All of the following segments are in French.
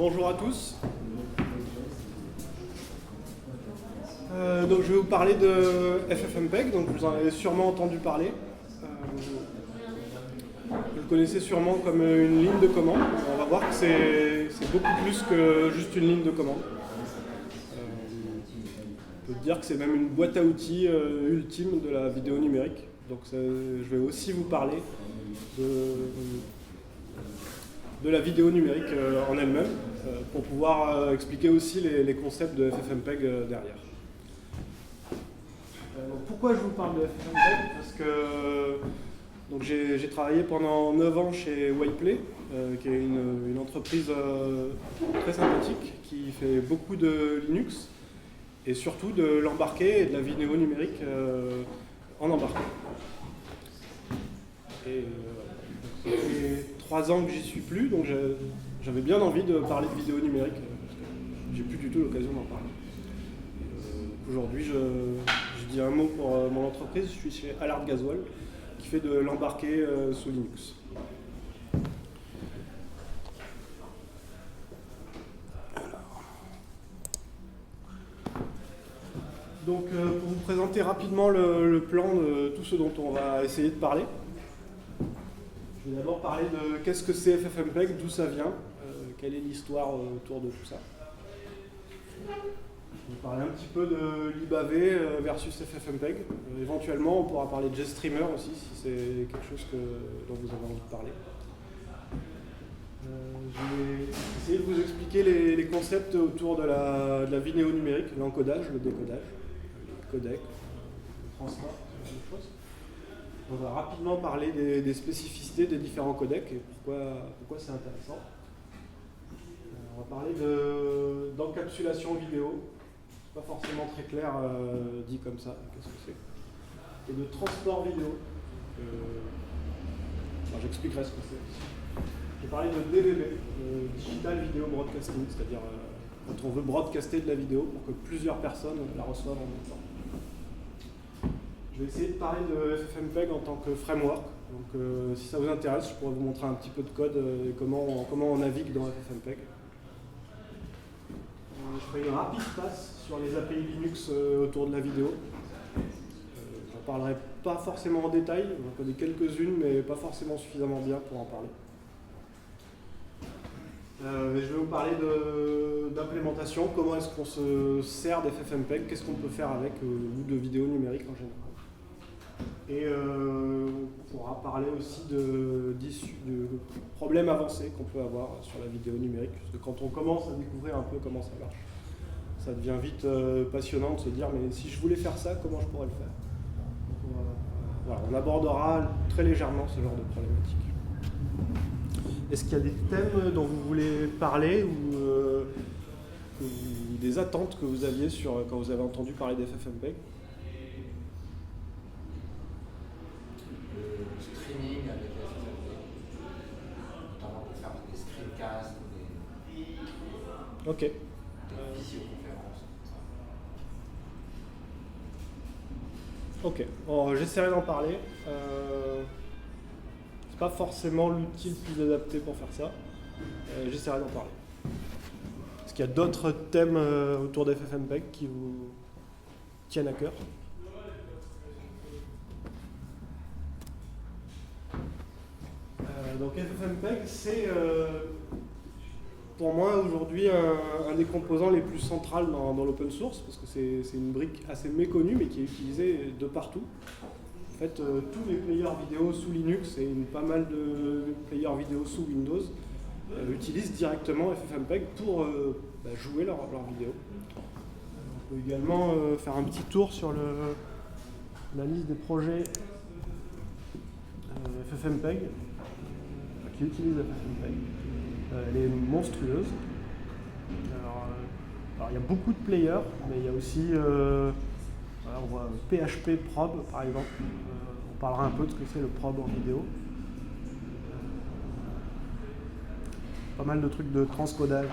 Bonjour à tous. Donc je vais vous parler de FFmpeg, donc vous en avez sûrement entendu parler. Vous le connaissez sûrement comme une ligne de commande. On va voir que c'est beaucoup plus que juste une ligne de commande. On peut dire que c'est même une boîte à outils ultime de la vidéo numérique. Donc je vais aussi vous parler de la vidéo numérique en elle-même, pour pouvoir expliquer aussi les concepts de FFmpeg derrière. Pourquoi je vous parle de FFmpeg? Parce que j'ai travaillé pendant 9 ans chez Whiteplay, qui est une entreprise très sympathique, qui fait beaucoup de Linux, et surtout de l'embarqué et de la vidéo numérique en embarqué. Et ça fait 3 ans que j'y suis plus, donc j'avais bien envie de parler de vidéo numérique, parce que j'ai plus du tout l'occasion d'en parler. Aujourd'hui, je dis un mot pour mon entreprise. Je suis chez Allard Gasoil, qui fait de l'embarqué sous Linux. Donc, pour vous présenter rapidement le plan de tout ce dont on va essayer de parler. Je vais d'abord parler de qu'est-ce que c'est FFmpeg, d'où ça vient, quelle est l'histoire autour de tout ça. Je vais parler un petit peu de LibAV versus FFmpeg. Éventuellement, on pourra parler de GStreamer aussi, si c'est quelque chose dont vous avez envie de parler. Je vais essayer de vous expliquer les concepts autour de la vidéo numérique, l'encodage, le décodage, le codec, le transport, ce genre de choses. On va rapidement parler des spécificités des différents codecs et pourquoi c'est intéressant. On va parler d'encapsulation vidéo. Pas forcément très clair dit comme ça, qu'est-ce que c'est. Et de transport vidéo. J'expliquerai ce que c'est. Je vais parler de DVB, Digital Video Broadcasting, c'est-à-dire quand on veut broadcaster de la vidéo pour que plusieurs personnes la reçoivent en même temps. Je vais essayer de parler de FFmpeg en tant que framework. Donc si ça vous intéresse, je pourrais vous montrer un petit peu de code et comment on navigue dans FFmpeg. Je ferai une rapide passe sur les API Linux autour de la vidéo. J'en parlerai pas forcément en détail, j'en connais quelques-unes, mais pas forcément suffisamment bien pour en parler. Je vais vous parler d'implémentation, comment est-ce qu'on se sert d'FFmpeg, qu'est-ce qu'on peut faire avec, ou de vidéo numérique en général. Et on pourra parler aussi de problèmes avancés qu'on peut avoir sur la vidéo numérique, parce que quand on commence à découvrir un peu comment ça marche, ça devient vite passionnant de se dire mais si je voulais faire ça, comment je pourrais le faire? Donc, voilà, on abordera très légèrement ce genre de problématique. Est-ce qu'il y a des thèmes dont vous voulez parler ou des attentes que vous aviez quand vous avez entendu parler d'FFmpeg? Streaming avec FFmpeg, notamment pour faire des screencasts ou Ok. des visioconférences. Ok, bon, j'essaierai d'en parler. C'est pas forcément l'outil le plus adapté pour faire ça. J'essaierai d'en parler. Est-ce qu'il y a d'autres thèmes autour d'FFmpeg qui vous tiennent à cœur? Donc FFmpeg, c'est pour moi aujourd'hui un des composants les plus centrales dans l'open source, parce que c'est une brique assez méconnue mais qui est utilisée de partout. En fait, tous les players vidéo sous Linux et pas mal de players vidéo sous Windows utilisent directement FFmpeg pour jouer leurs vidéos. On peut également faire un petit tour sur la liste des projets FFmpeg qui utilisent FFmpeg. Elle est monstrueuse. Alors, il y a beaucoup de players, mais il y a aussi on voit PHP Probe par exemple. On parlera un peu de ce que c'est le probe en vidéo. Pas mal de trucs de transcodage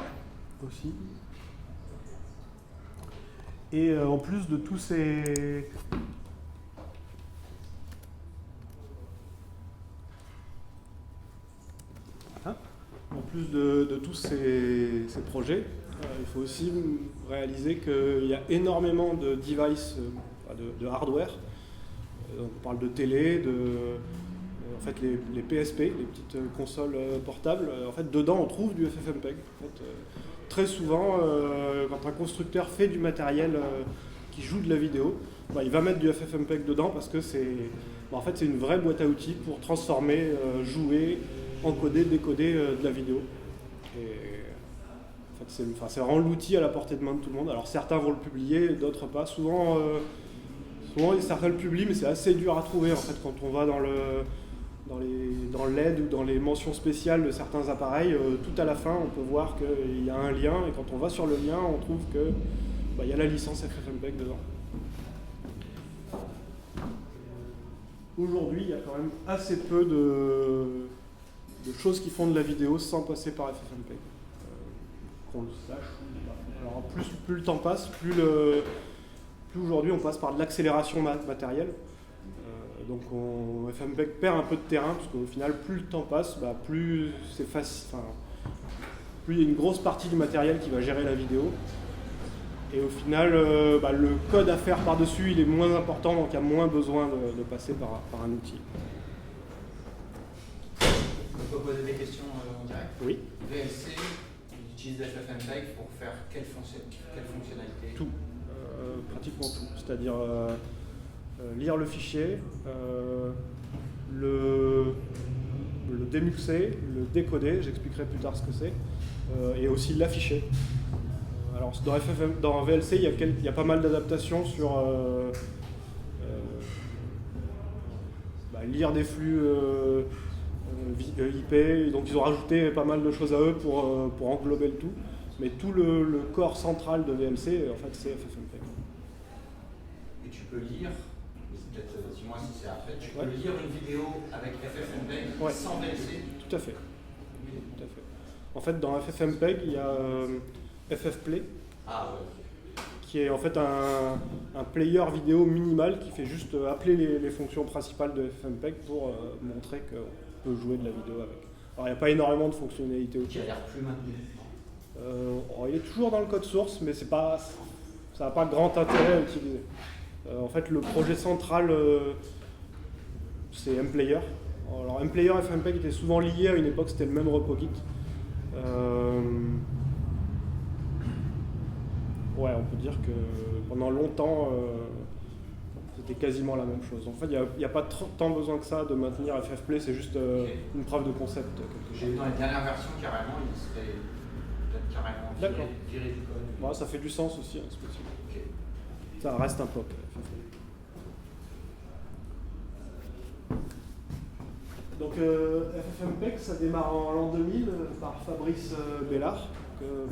aussi. Et en plus de tous ces plus de tous ces projets, il faut aussi réaliser qu'il y a énormément de devices, de hardware. On parle de télé, en fait les PSP, les petites consoles portables. En fait, dedans, on trouve du FFmpeg. En fait, très souvent, quand un constructeur fait du matériel qui joue de la vidéo, il va mettre du FFmpeg dedans parce que c'est une vraie boîte à outils pour transformer, jouer, encoder, décoder de la vidéo. Et, en fait, c'est vraiment l'outil à la portée de main de tout le monde. Alors certains vont le publier, d'autres pas. Souvent certains le publient, mais c'est assez dur à trouver en fait quand on va dans l'aide ou dans les mentions spéciales de certains appareils. Tout à la fin, on peut voir qu'il y a un lien, et quand on va sur le lien, on trouve que il y a la licence FFmpeg dedans. Aujourd'hui, il y a quand même assez peu de choses qui font de la vidéo sans passer par FFmpeg. Qu'on le sache ou pas. Alors plus le temps passe, plus aujourd'hui on passe par de l'accélération matérielle. Donc FFmpeg perd un peu de terrain, parce qu'au final, plus le temps passe, plus c'est facile. Plus il y a une grosse partie du matériel qui va gérer la vidéo. Et au final, le code à faire par-dessus, il est moins important, donc il y a moins besoin de passer par un outil. On peut poser des questions en direct. Oui. VLC, ils utilisent FFmpeg pour faire quelle fonctionnalité? Tout. Pratiquement tout. C'est-à-dire lire le fichier, le démuxer, le décoder, j'expliquerai plus tard ce que c'est, et aussi l'afficher. Alors dans VLC, il y a pas mal d'adaptations sur lire des flux IP, donc ils ont rajouté pas mal de choses à eux pour englober le tout, mais tout le corps central de VLC, en fait, c'est FFmpeg. Et tu peux lire, peut-être dis-moi si c'est après, tu peux lire une vidéo avec FFmpeg sans VLC? Tout à fait. En fait, dans FFmpeg, il y a FFplay, qui est en fait un player vidéo minimal qui fait juste appeler les fonctions principales de FFmpeg pour montrer qu'on peut jouer de la vidéo avec. Alors il n'y a pas énormément de fonctionnalités autour. Qui a l'air plus maintenu. Il est toujours dans le code source, mais ça n'a pas grand intérêt à utiliser. En fait, le projet central, c'est MPlayer. Alors MPlayer et FFmpeg étaient souvent liés, à une époque c'était le même repo Git. On peut dire que pendant longtemps, c'était quasiment la même chose. En fait, il n'y a pas tant besoin que ça de maintenir FFplay, c'est juste une preuve de concept. J'ai vu dans les dernières versions, carrément, il serait peut-être carrément viré du code. Ça fait du sens aussi, c'est possible. Okay. Ça reste un POC. Donc FFmpeg, ça démarre en l'an 2000 par Fabrice Bellard,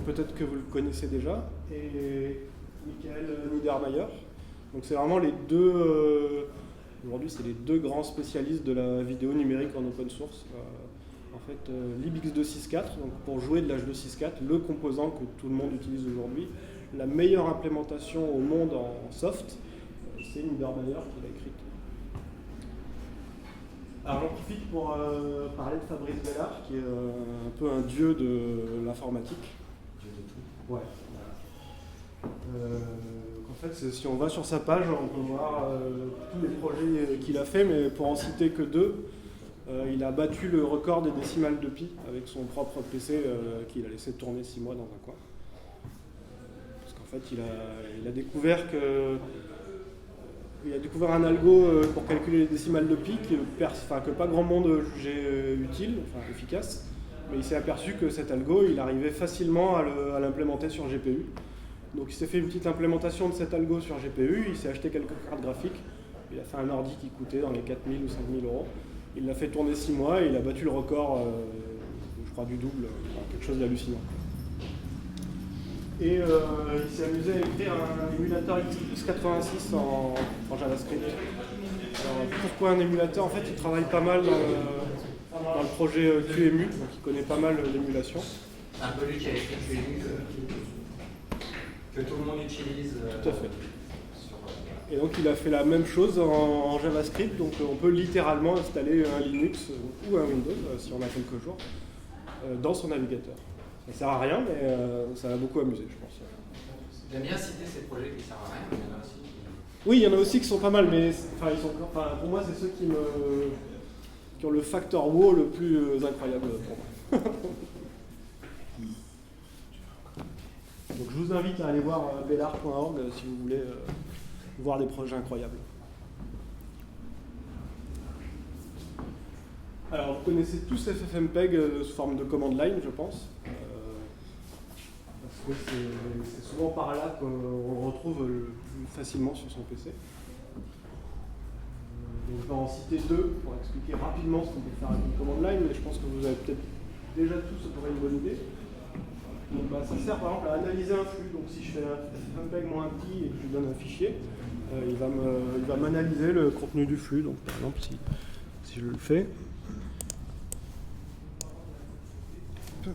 peut-être que vous le connaissez déjà, et Michael Niedermayer. Donc c'est vraiment les deux, aujourd'hui c'est les deux grands spécialistes de la vidéo numérique en open source. En fait, libx264, donc pour jouer de l'H264, le composant que tout le monde utilise aujourd'hui, la meilleure implémentation au monde en soft, c'est Niedermayer qui l'a écrite. Alors j'en profite pour parler de Fabrice Bellard, qui est un peu un dieu de l'informatique. Dieu de tout. Ouais. En fait, si on va sur sa page, on peut voir tous les projets qu'il a fait, mais pour en citer que deux, il a battu le record des décimales de pi avec son propre PC qu'il a laissé tourner 6 mois dans un coin. Parce qu'en fait, il a découvert que il a découvert un algo pour calculer les décimales de pi que pas grand monde jugeait utile, efficace, mais il s'est aperçu que cet algo, il arrivait facilement à l'implémenter sur GPU. Donc il s'est fait une petite implémentation de cet algo sur GPU, il s'est acheté quelques cartes graphiques, il a fait un ordi qui coûtait dans les 4 000 ou 5 000 euros. Il l'a fait tourner 6 mois et il a battu le record, je crois du double, quelque chose d'hallucinant. Et il s'est amusé à écrire un émulateur x86 en JavaScript. Alors, pourquoi un émulateur? En fait, il travaille pas mal dans le projet QEMU, donc il connaît pas mal l'émulation. C'est un peu lui qui a écrit QEMU, que tout le monde utilise. Tout à fait. Et donc il a fait la même chose en JavaScript, donc on peut littéralement installer un Linux ou un Windows si on a quelques jours. dans son navigateur. Ça ne sert à rien, mais ça va beaucoup amuser, je pense. J'aime bien citer ces projets qui ne servent à rien, mais il y en a aussi. Oui, il y en a aussi qui sont pas mal, mais pour moi, c'est ceux qui ont le facteur wow le plus incroyable pour moi. Donc je vous invite à aller voir bellart.org si vous voulez voir des projets incroyables. Alors vous connaissez tous FFmpeg sous forme de command line, je pense. Parce que c'est souvent par là qu'on le retrouve facilement sur son PC. Donc je vais en citer deux pour expliquer rapidement ce qu'on peut faire avec une command line, mais je pense que vous avez peut-être déjà tous une bonne idée. Donc, ça sert par exemple à analyser un flux. Donc si je fais un ffmpeg-i et que je lui donne un fichier, il va m'analyser le contenu du flux. Donc par exemple si je le fais. Tu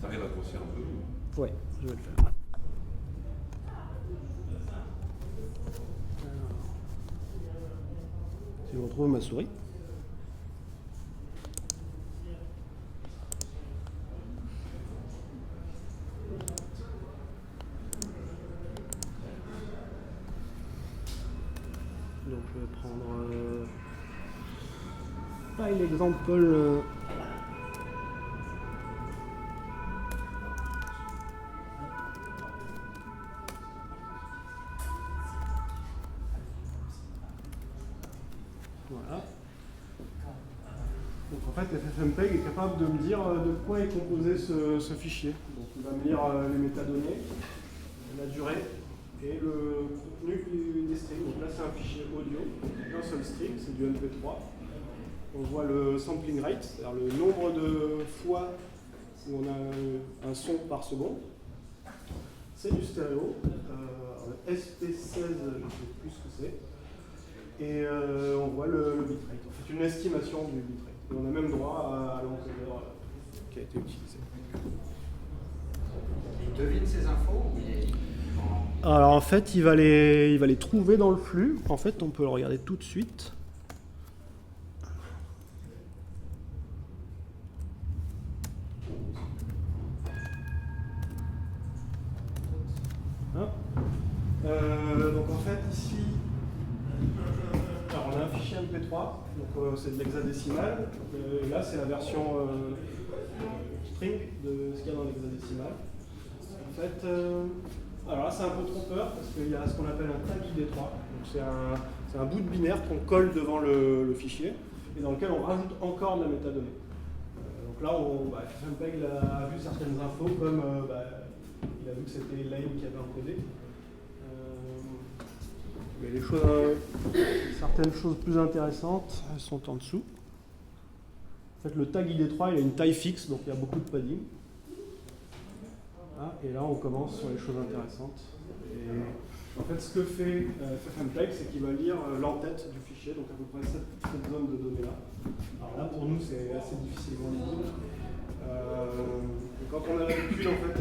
arrives à grossir un peu? Ouais, je vais le faire. Si je retrouve ma souris. Donc je vais prendre file example. Voilà. Donc en fait, FFmpeg est capable de me dire de quoi est composé ce fichier. Donc il va me lire les métadonnées, la durée et le contenu des strings. Donc là c'est un fichier audio, un seul string, c'est du MP3. On voit le sampling rate, c'est-à-dire le nombre de fois où on a un son par seconde. C'est du stéréo. Le SP16, je ne sais plus ce que c'est. Et on voit le bitrate. En fait, une estimation du bitrate. Et on a même droit à l'encodeur qui a été utilisé. Il devine ces infos ou Alors en fait, il va les trouver dans le flux. En fait, on peut le regarder tout de suite. Donc en fait, ici, alors on a un fichier MP3, donc c'est de l'hexadécimal. Là, c'est la version string de ce qu'il y a dans l'hexadécimal. En fait, alors là, c'est un peu trompeur parce qu'il y a ce qu'on appelle un tag ID3. Donc c'est un bout de binaire qu'on colle devant le fichier et dans lequel on rajoute encore de la métadonnée. Donc là, FFmpeg a vu certaines infos comme il a vu que c'était Lane qui avait encodé. Mais certaines choses plus intéressantes, elles sont en dessous. En fait, le tag ID3, il a une taille fixe, donc il y a beaucoup de padding. Ah, et là, on commence sur les choses intéressantes. Et en fait, ce que fait FFmpeg, c'est qu'il va lire l'entête du fichier, donc à peu près cette zone de données-là. Alors là, pour nous, c'est assez difficilement lisible. Quand on a l'habitude, en fait,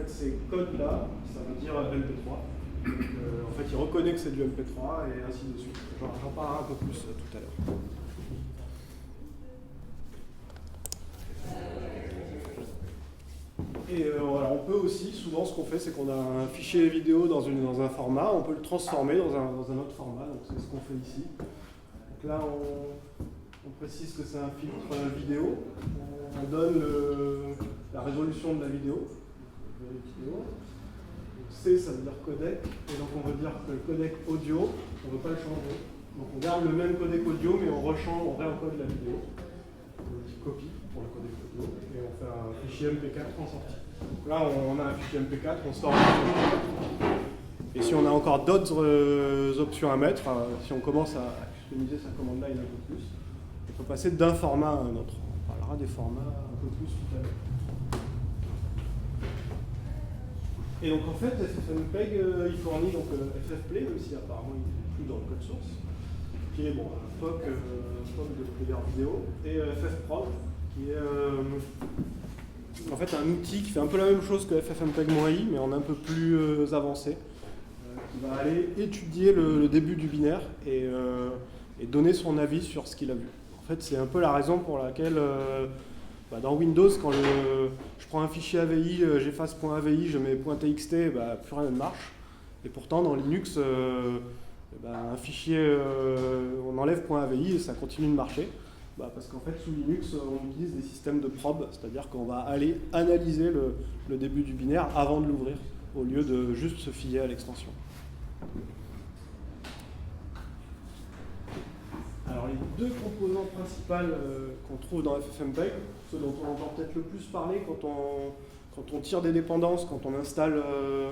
ces codes-là, ça veut dire MP3. Donc, en fait, il reconnaît que c'est du MP3 et ainsi de suite. J'en parlerai un peu plus tout à l'heure. Et alors on peut aussi, souvent ce qu'on fait, c'est qu'on a un fichier vidéo dans un format, on peut le transformer dans un autre format, donc c'est ce qu'on fait ici. Donc là, on précise que c'est un filtre vidéo, on donne la résolution de la vidéo. C, ça veut dire codec, et donc on veut dire que le codec audio, on ne veut pas le changer. Donc on garde le même codec audio, mais on réencode la vidéo. On dit copie pour le codec audio, et on fait un fichier MP4 en sortie. Donc là, on a un fichier MP4, on sort un fichier MP4. Et si on a encore d'autres options à mettre, si on commence à customiser sa commande line un peu plus, on peut passer d'un format à un autre. On parlera des formats un peu plus tout à l'heure. Et donc en fait, FFmpeg, il fournit donc ffplay, même si apparemment il n'est plus dans le code source, qui est un POC de player vidéo, et ffprog, qui est en fait un outil qui fait un peu la même chose que FFmpeg-i, mais en un peu plus avancé, il va aller étudier le début du binaire et donner son avis sur ce qu'il a vu. En fait, c'est un peu la raison pour laquelle dans Windows, quand je prends un fichier AVI, j'efface .avi, je mets .txt, plus rien ne marche. Et pourtant, dans Linux, un fichier, on enlève .avi et ça continue de marcher. Parce qu'en fait, sous Linux, on utilise des systèmes de probe, c'est-à-dire qu'on va aller analyser le début du binaire avant de l'ouvrir, au lieu de juste se fier à l'extension. Alors, les deux composantes principales qu'on trouve dans FFmpeg, ceux dont on entend peut-être le plus parler quand on tire des dépendances, quand on installe le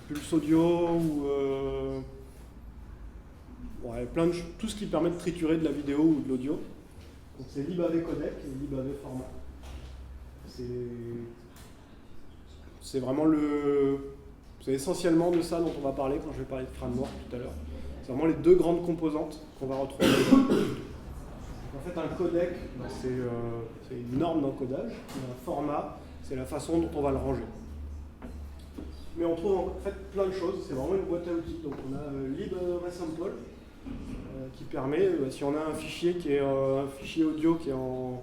pulse audio ou tout ce qui permet de triturer de la vidéo ou de l'audio. Donc c'est libAV codec et libAV format. C'est vraiment c'est essentiellement de ça dont on va parler quand je vais parler de framework tout à l'heure. C'est vraiment les deux grandes composantes qu'on va retrouver. En fait, un codec, c'est une norme d'encodage, et un format, c'est la façon dont on va le ranger. Mais on trouve en fait plein de choses, c'est vraiment une boîte à outils. Donc on a libresample qui permet, si on a un fichier qui est un fichier audio qui est en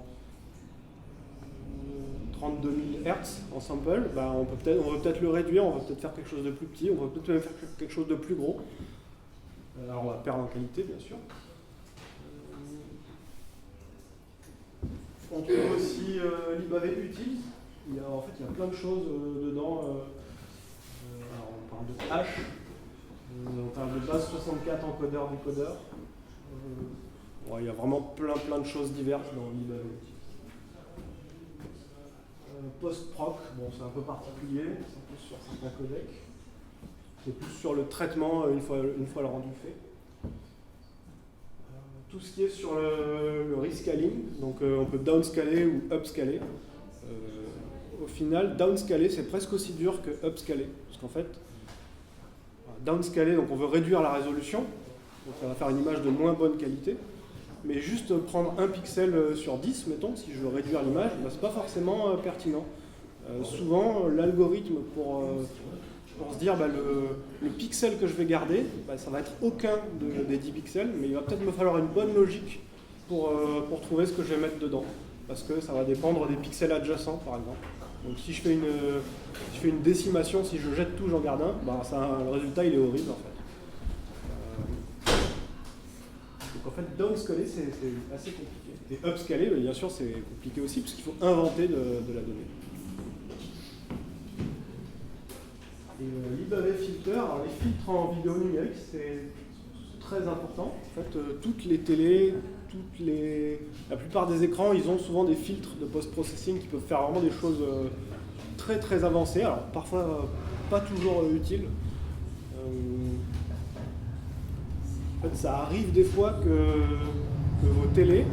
32 000 Hz en sample, on va peut-être le réduire, on va peut-être faire quelque chose de plus petit, on va peut-être même faire quelque chose de plus gros. Alors on va perdre en qualité, bien sûr. On trouve aussi libAV utile. Il y a plein de choses dedans. Alors on parle de hash, on parle de base 64 encodeur-décodeur. Il y a vraiment plein de choses diverses dans libAV utile. Post-proc, c'est un peu particulier, c'est plus sur certains codecs. C'est plus sur le traitement une fois le rendu fait. Tout ce qui est sur le rescaling, donc on peut downscaler ou upscaler. Au final, downscaler, c'est presque aussi dur que upscaler. Parce qu'en fait, downscaler, donc on veut réduire la résolution, donc ça va faire une image de moins bonne qualité. Mais juste prendre un pixel sur 10, mettons, si je veux réduire l'image, c'est pas forcément pertinent. Souvent, l'algorithme pour se dire le pixel que je vais garder, ça va être aucun des 10 pixels, mais il va peut-être me falloir une bonne logique pour trouver ce que je vais mettre dedans. Parce que ça va dépendre des pixels adjacents, par exemple. Donc si je fais une décimation, si je jette tout, j'en garde un, le résultat il est horrible en fait. Donc en fait, downscaler c'est assez compliqué. Et upscaler, bien sûr, c'est compliqué aussi, parce qu'il faut inventer de la donnée. Et libAV filter, alors les filtres en vidéo numérique, c'est très important. En fait, toutes les télés, la plupart des écrans, ils ont souvent des filtres de post-processing qui peuvent faire vraiment des choses très avancées. Alors parfois pas toujours utiles. En fait, ça arrive des fois que vos télés,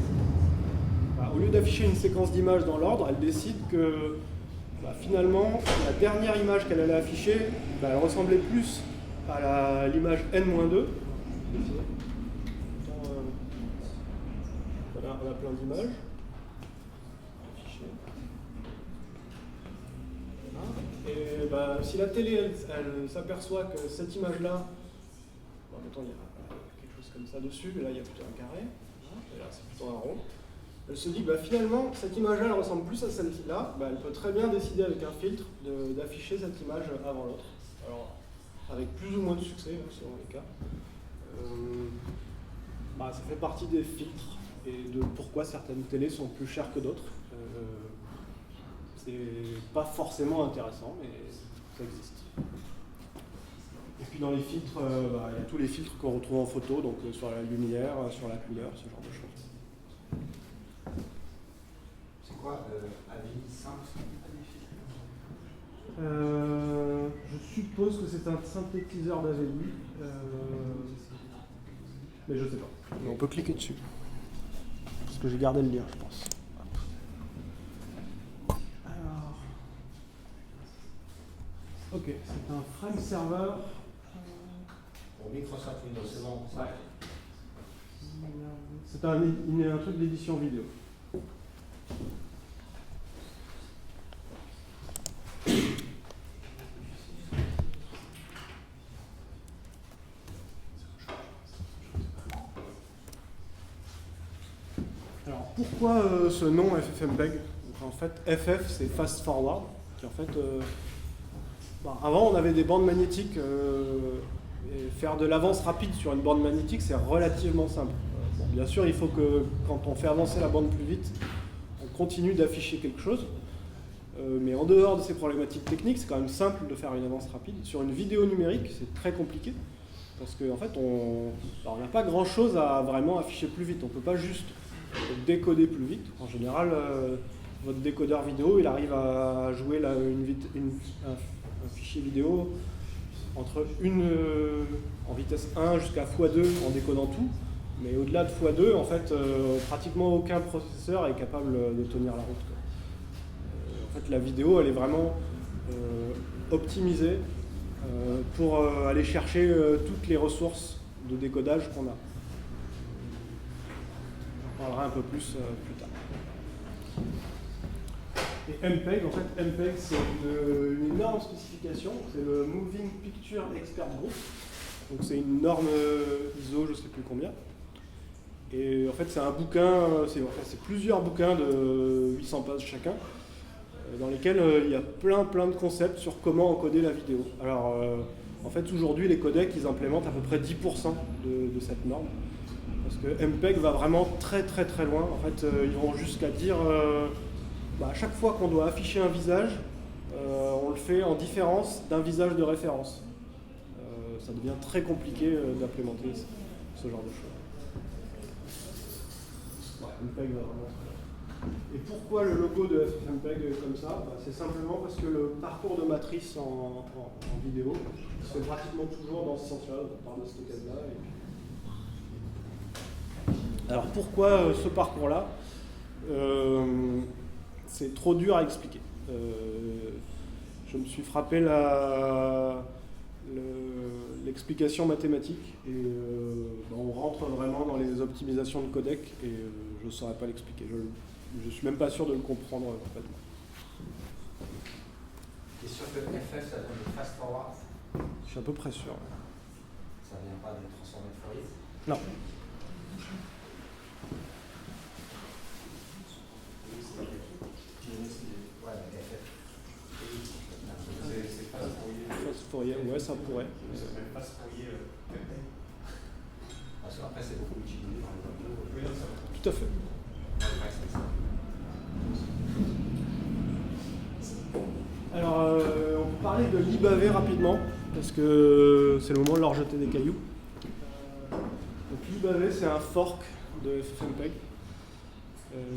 au lieu d'afficher une séquence d'images dans l'ordre, elles décident que finalement, la dernière image qu'elle allait afficher, elle ressemblait plus à l'image N-2. Voilà, on a plein d'images. Et si la télé, elle s'aperçoit que cette image-là, mettons, il y a quelque chose comme ça dessus, mais là, il y a plutôt un carré, et là, c'est plutôt un rond. Elle se dit, finalement, cette image-là, elle ressemble plus à celle-là, elle peut très bien décider avec un filtre d'afficher cette image avant l'autre. Alors, avec plus ou moins de succès, selon les cas. Ça fait partie des filtres et de pourquoi certaines télés sont plus chères que d'autres. C'est pas forcément intéressant, mais ça existe. Et puis dans les filtres, il y a tous les filtres qu'on retrouve en photo, donc sur la lumière, sur la couleur, ce genre de choses. C'est quoi AVI simple? Je suppose que c'est un synthétiseur d'AVI, mais je sais pas. Mais on peut cliquer dessus. Parce que j'ai gardé le lien, je pense. Alors, ok, c'est un frame server. Pour Microsoft Windows, c'est bon. Ouais. C'est un truc d'édition vidéo. pourquoi ce nom FFmpeg? En fait, FF c'est Fast Forward, qui en fait, avant on avait des bandes magnétiques, et faire de l'avance rapide sur une bande magnétique c'est relativement simple. Bon, bien sûr, il faut que quand on fait avancer la bande plus vite, on continue d'afficher quelque chose, mais en dehors de ces problématiques techniques, c'est quand même simple de faire une avance rapide. Sur une vidéo numérique, c'est très compliqué, parce qu'en fait, on n'a pas grand-chose à vraiment afficher plus vite. On ne peut pas juste décoder plus vite. En général, votre décodeur vidéo, il arrive à jouer un fichier vidéo entre en vitesse 1 jusqu'à x2 en décodant tout. Mais au-delà de x2, en fait, pratiquement aucun processeur est capable de tenir la route, quoi. En fait, la vidéo, elle est vraiment optimisée pour aller chercher toutes les ressources de décodage qu'on a. On parlera un peu plus tard. Et MPEG, en fait, MPEG, c'est une énorme spécification. C'est le Moving Picture Expert Group. Donc c'est une norme ISO, je ne sais plus combien. Et en fait, c'est un bouquin, c'est plusieurs bouquins de 800 pages chacun, dans lesquels il y a plein de concepts sur comment encoder la vidéo. Alors, en fait, aujourd'hui, les codecs, ils implémentent à peu près 10% de cette norme. Parce que MPEG va vraiment très loin. En fait, ils vont jusqu'à dire, à chaque fois qu'on doit afficher un visage, on le fait en différence d'un visage de référence. Ça devient très compliqué d'implémenter ce genre de choses. MPEG va vraiment très bien. Et pourquoi le logo de FFmpeg est comme ça? C'est simplement parce que le parcours de matrice en vidéo se fait pratiquement toujours dans ce sens-là, on part de ce cas-là. Alors pourquoi ce parcours-là? C'est trop dur à expliquer. Je me suis frappé l'explication mathématique et on rentre vraiment dans les optimisations de codec et je ne saurais pas l'expliquer. Je ne suis même pas sûr de le comprendre complètement. Tu es sûr que FF ça donne le fast forward? Je suis à peu près sûr. Ça ne vient pas de transformer de Fourier? Non. Fourier, ouais, ça pourrait. Parce qu'après, c'est beaucoup utilisé dans les vidéos. Tout à fait. Alors, on peut parler de LibAV rapidement, parce que c'est le moment de leur jeter des cailloux. Donc LibAV, c'est un fork de FFmpeg.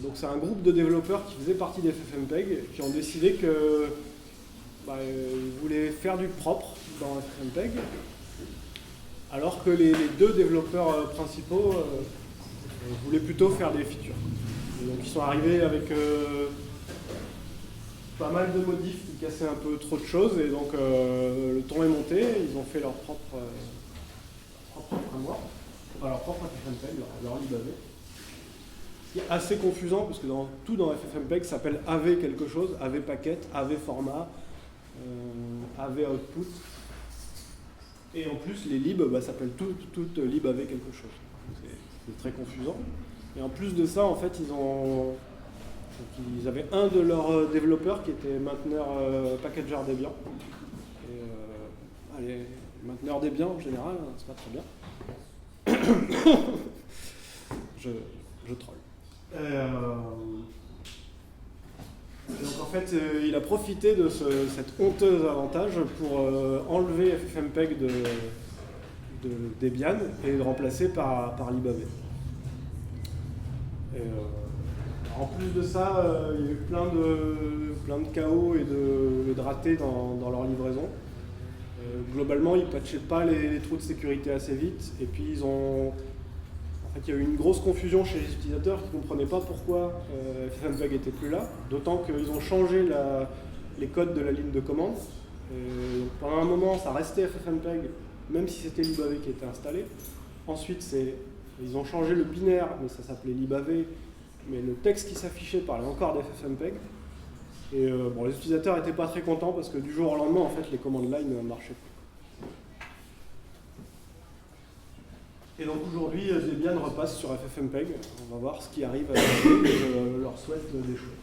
Donc c'est un groupe de développeurs qui faisaient partie des FFmpeg, qui ont décidé que ils voulaient faire du propre dans FFmpeg, alors que les deux développeurs principaux voulaient plutôt faire des features. Et donc ils sont arrivés avec pas mal de modifs qui cassaient un peu trop de choses, et donc le ton est monté, ils ont fait leur propre framework, enfin leur propre FFmpeg, leur LibAV. Ce qui est assez confusant, parce que tout dans FFmpeg s'appelle AV quelque chose, AV packet, AV format, AV output. Et en plus, les libs s'appellent toutes libAV quelque chose. C'est très confusant. Et en plus de ça, en fait, ils avaient un de leurs développeurs qui était mainteneur packager Debian. Et les mainteneurs Debian, en général, c'est pas très bien. je troll. Donc en fait, il a profité de cet honteux avantage pour enlever FFmpeg de Debian et le remplacer par LibAV. En plus de ça, il y a eu plein de chaos et de ratés dans leur livraison. Globalement, ils ne patchaient pas les trous de sécurité assez vite, et puis il y a eu une grosse confusion chez les utilisateurs qui ne comprenaient pas pourquoi FFmpeg n'était plus là, d'autant qu'ils ont changé les codes de la ligne de commande. Pendant un moment, ça restait FFmpeg, même si c'était LibAV qui était installé. Ensuite, ils ont changé le binaire, mais ça s'appelait LibAV, mais le texte qui s'affichait parlait encore d'FFmpeg. Et les utilisateurs n'étaient pas très contents parce que du jour au lendemain, en fait, les commandes line ne marchaient plus. Et donc aujourd'hui, Debian repasse sur FFmpeg. On va voir ce qui arrive à je leur souhaite d'échouer.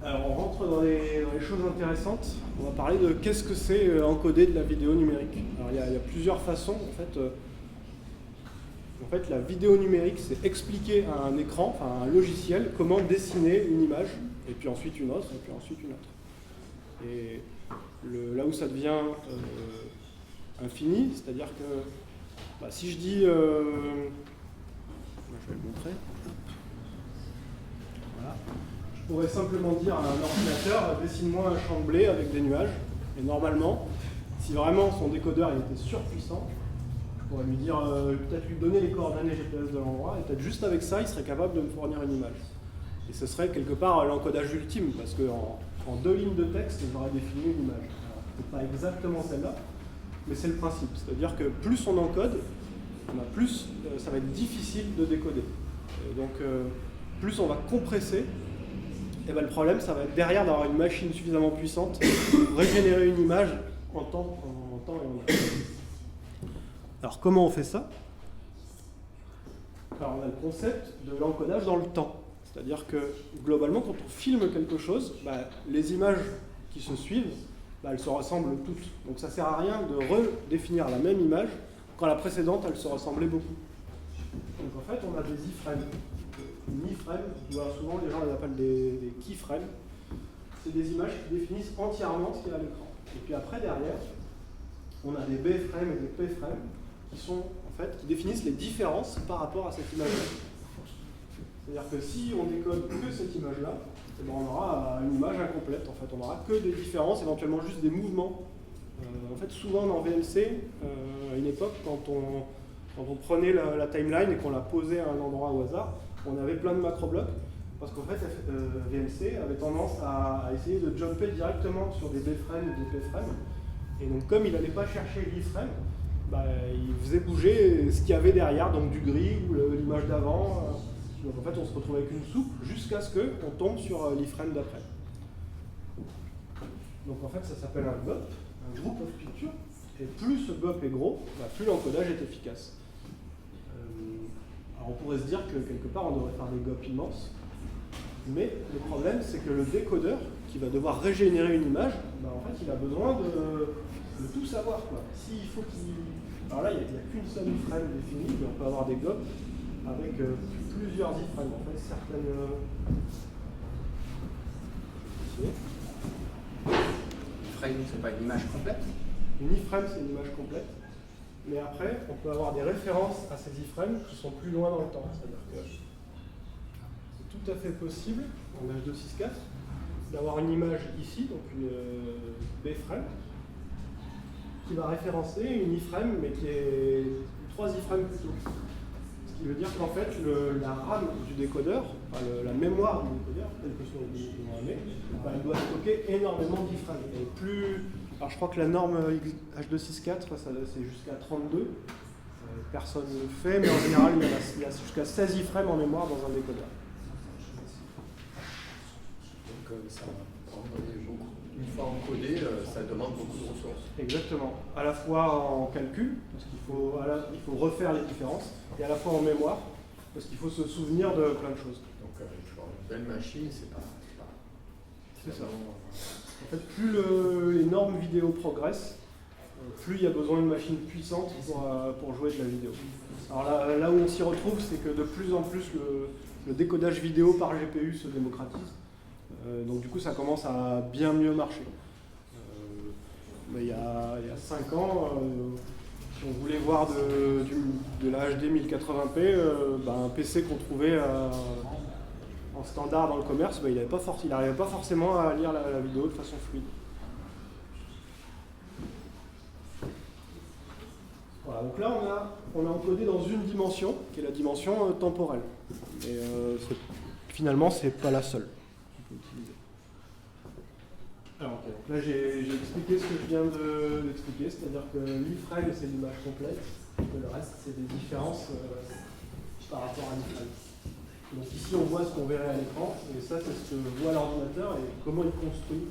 Alors on rentre dans les choses intéressantes. On va parler de qu'est-ce que c'est encoder de la vidéo numérique. Alors il y a plusieurs façons. En fait, la vidéo numérique, c'est expliquer à un écran, enfin à un logiciel, comment dessiner une image, et puis ensuite une autre, et puis ensuite une autre. Et là où ça devient infini, c'est-à-dire que si je dis, je vais le montrer, voilà. Je pourrais simplement dire à un ordinateur, dessine-moi un champ de blé avec des nuages, et normalement, si vraiment son décodeur il était surpuissant, je pourrais lui dire, peut-être lui donner les coordonnées GPS de l'endroit, et peut-être juste avec ça, il serait capable de me fournir une image. Et ce serait quelque part l'encodage ultime, parce qu'en 2 lignes de texte, j'aurais défini une image. C'est pas exactement celle-là, mais c'est le principe. C'est-à-dire que plus on encode, plus ça va être difficile de décoder. Et donc, plus on va compresser, et le problème, ça va être derrière d'avoir une machine suffisamment puissante pour régénérer une image en temps et en heure. Alors, comment on fait ça? Alors, on a le concept de l'encodage dans le temps. C'est-à-dire que, globalement, quand on filme quelque chose, les images qui se suivent, elles se ressemblent toutes. Donc ça ne sert à rien de redéfinir la même image quand la précédente, elle se ressemblait beaucoup. Donc en fait, on a des iframes. Une iframe, souvent les gens les appellent des keyframes. C'est des images qui définissent entièrement ce qu'il y a à l'écran. Et puis après, derrière, on a des bframes et des pframes qui définissent les différences par rapport à cette image-là. C'est-à-dire que si on décode que cette image-là, on aura une image incomplète. En fait, on n'aura que des différences, éventuellement juste des mouvements. En fait, souvent en VLC, à une époque, quand on prenait la timeline et qu'on la posait à un endroit au hasard, on avait plein de macro-blocs, parce qu'en fait, VLC avait tendance à essayer de jumper directement sur des bframes ou des pframes. Et donc, comme il n'allait pas chercher l'iframe, il faisait bouger ce qu'il y avait derrière, donc du gris ou l'image d'avant. Donc en fait, on se retrouve avec une soupe jusqu'à ce qu'on tombe sur l'iframe d'après. Donc en fait, ça s'appelle un GOP, un Group of Pictures. Et plus ce GOP est gros, plus l'encodage est efficace. Alors on pourrait se dire que quelque part, on devrait faire des GOP immenses. Mais le problème, c'est que le décodeur, qui va devoir régénérer une image, en fait, il a besoin de tout savoir. S'il faut qu'il... Alors là, il n'y a qu'une seule iframe définie, mais on peut avoir des GOP avec plusieurs iframes. En fait, certaines... Iframe, c'est pas une image complète? Une iframe, c'est une image complète. Mais après, on peut avoir des références à ces iframes qui sont plus loin dans le temps. C'est-à-dire que c'est tout à fait possible, en H264, d'avoir une image ici, donc une bframe, qui va référencer une iframe, mais qui est 3 iframes plus tôt. Ce qui veut dire qu'en fait, la RAM du décodeur, la mémoire du décodeur, telle que soit nommée, elle doit stocker énormément d'iframes. Et plus... Alors je crois que la norme H264, c'est jusqu'à 32. Personne ne le fait, mais en général, il y a jusqu'à 16 iframes en mémoire dans un décodeur. Donc ça va prendre beaucoup. Une fois encodé, ça demande beaucoup de ressources. Exactement. À la fois en calcul, parce qu'il faut refaire les différences, et à la fois en mémoire, parce qu'il faut se souvenir de plein de choses. Donc avec une belle machine, c'est pas... C'est ça. En fait, plus les normes vidéo progressent, plus il y a besoin d'une machine puissante pour jouer de la vidéo. Alors là où on s'y retrouve, c'est que de plus en plus le décodage vidéo par GPU se démocratise. Donc du coup, ça commence à bien mieux marcher. Mais il y a 5 ans, si on voulait voir de la HD 1080p, un PC qu'on trouvait en standard dans le commerce, il n'arrivait pas forcément à lire la vidéo de façon fluide. Voilà, donc là on a encodé dans une dimension, qui est la dimension temporelle. Et finalement, c'est pas la seule qu'on peut utiliser. Alors, donc là j'ai expliqué ce que je viens d'expliquer, c'est-à-dire que l'iframe c'est l'image complète, et le reste c'est des différences par rapport à l'iframe. Donc ici on voit ce qu'on verrait à l'écran, et ça c'est ce que voit l'ordinateur et comment il construit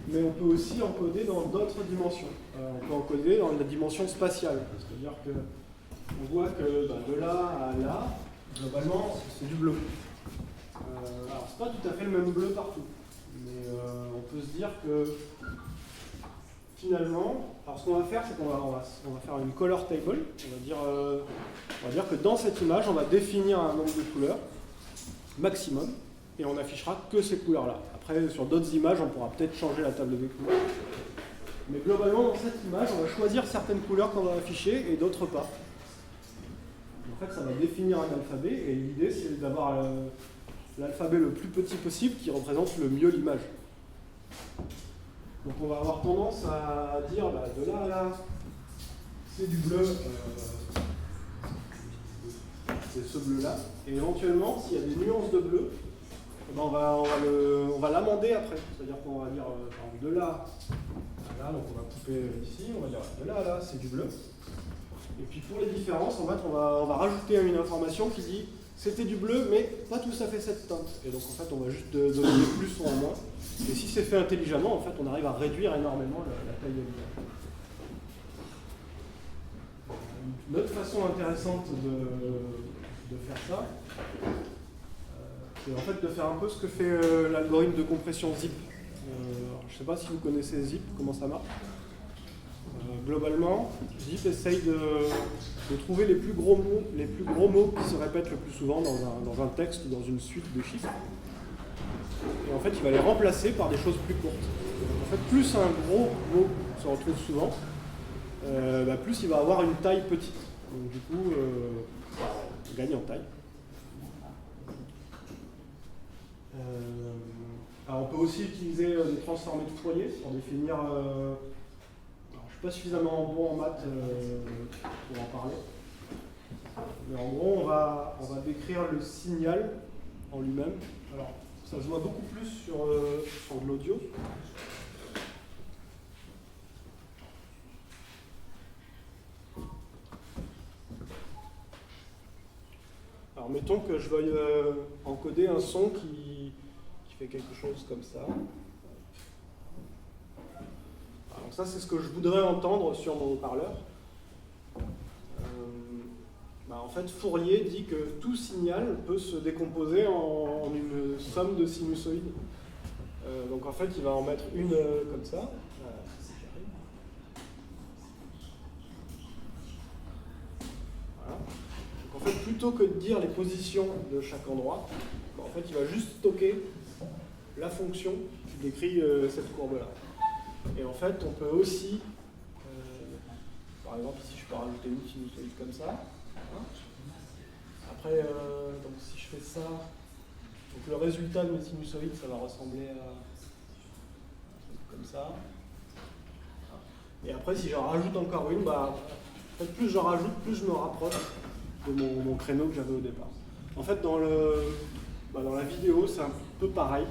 Mais on peut aussi encoder dans d'autres dimensions. On peut encoder dans la dimension spatiale. C'est-à-dire qu'on voit que de là à là, globalement, c'est du bleu. Alors, c'est pas tout à fait le même bleu partout. Mais on peut se dire que finalement, alors ce qu'on va faire, c'est qu'on va faire une color table. On va dire que dans cette image, on va définir un nombre de couleurs maximum et on n'affichera que ces couleurs-là. Après, sur d'autres images, on pourra peut-être changer la table des couleurs. Mais globalement, dans cette image, on va choisir certaines couleurs qu'on va afficher et d'autres pas. En fait, ça va définir un alphabet et l'idée, c'est d'avoir l'alphabet le plus petit possible qui représente le mieux l'image. Donc on va avoir tendance à dire de là à là, c'est du bleu, c'est ce bleu-là. Et éventuellement, s'il y a des nuances de bleu, on va l'amender après. C'est-à-dire qu'on va dire de là à là, donc on va couper ici, on va dire de là à là, c'est du bleu. Et puis pour les différences, en fait, on va rajouter une information qui dit c'était du bleu, mais pas tout à fait cette teinte. Et donc en fait, on va juste donner des plus ou en moins. Et si c'est fait intelligemment, en fait, on arrive à réduire énormément la taille de l'image. Une autre façon intéressante de faire ça, c'est en fait de faire un peu ce que fait l'algorithme de compression zip. Je ne sais pas si vous connaissez zip, comment ça marche. Globalement, zip essaye de trouver les plus gros mots qui se répètent le plus souvent dans un texte ou dans une suite de chiffres. Et en fait, il va les remplacer par des choses plus courtes. Donc, en fait, plus un gros mot se retrouve souvent, plus il va avoir une taille petite. Donc du coup, il gagne en taille. Alors, on peut aussi utiliser des transformés de Fourier pour définir... je ne suis pas suffisamment bon en maths pour en parler. Mais en gros, on va décrire le signal en lui-même. Alors, ça se voit beaucoup plus sur de l'audio. Alors, mettons que je veuille encoder un son qui fait quelque chose comme ça. Alors ça, c'est ce que je voudrais entendre sur mon haut-parleur. En fait, Fourier dit que tout signal peut se décomposer en une somme de sinusoïdes. Donc en fait, il va en mettre une comme ça. Voilà. Donc en fait, plutôt que de dire les positions de chaque endroit, en fait, il va juste stocker la fonction qui décrit cette courbe-là. Et en fait, on peut aussi, par exemple, ici, je peux rajouter une sinusoïde comme ça. Après, donc si je fais ça, donc le résultat de mes sinusoïdes, ça va ressembler à un truc comme ça. Et après, si j'en rajoute encore une, en fait, plus j'en rajoute, plus je me rapproche de mon créneau que j'avais au départ. En fait, dans la vidéo, c'est un peu pareil.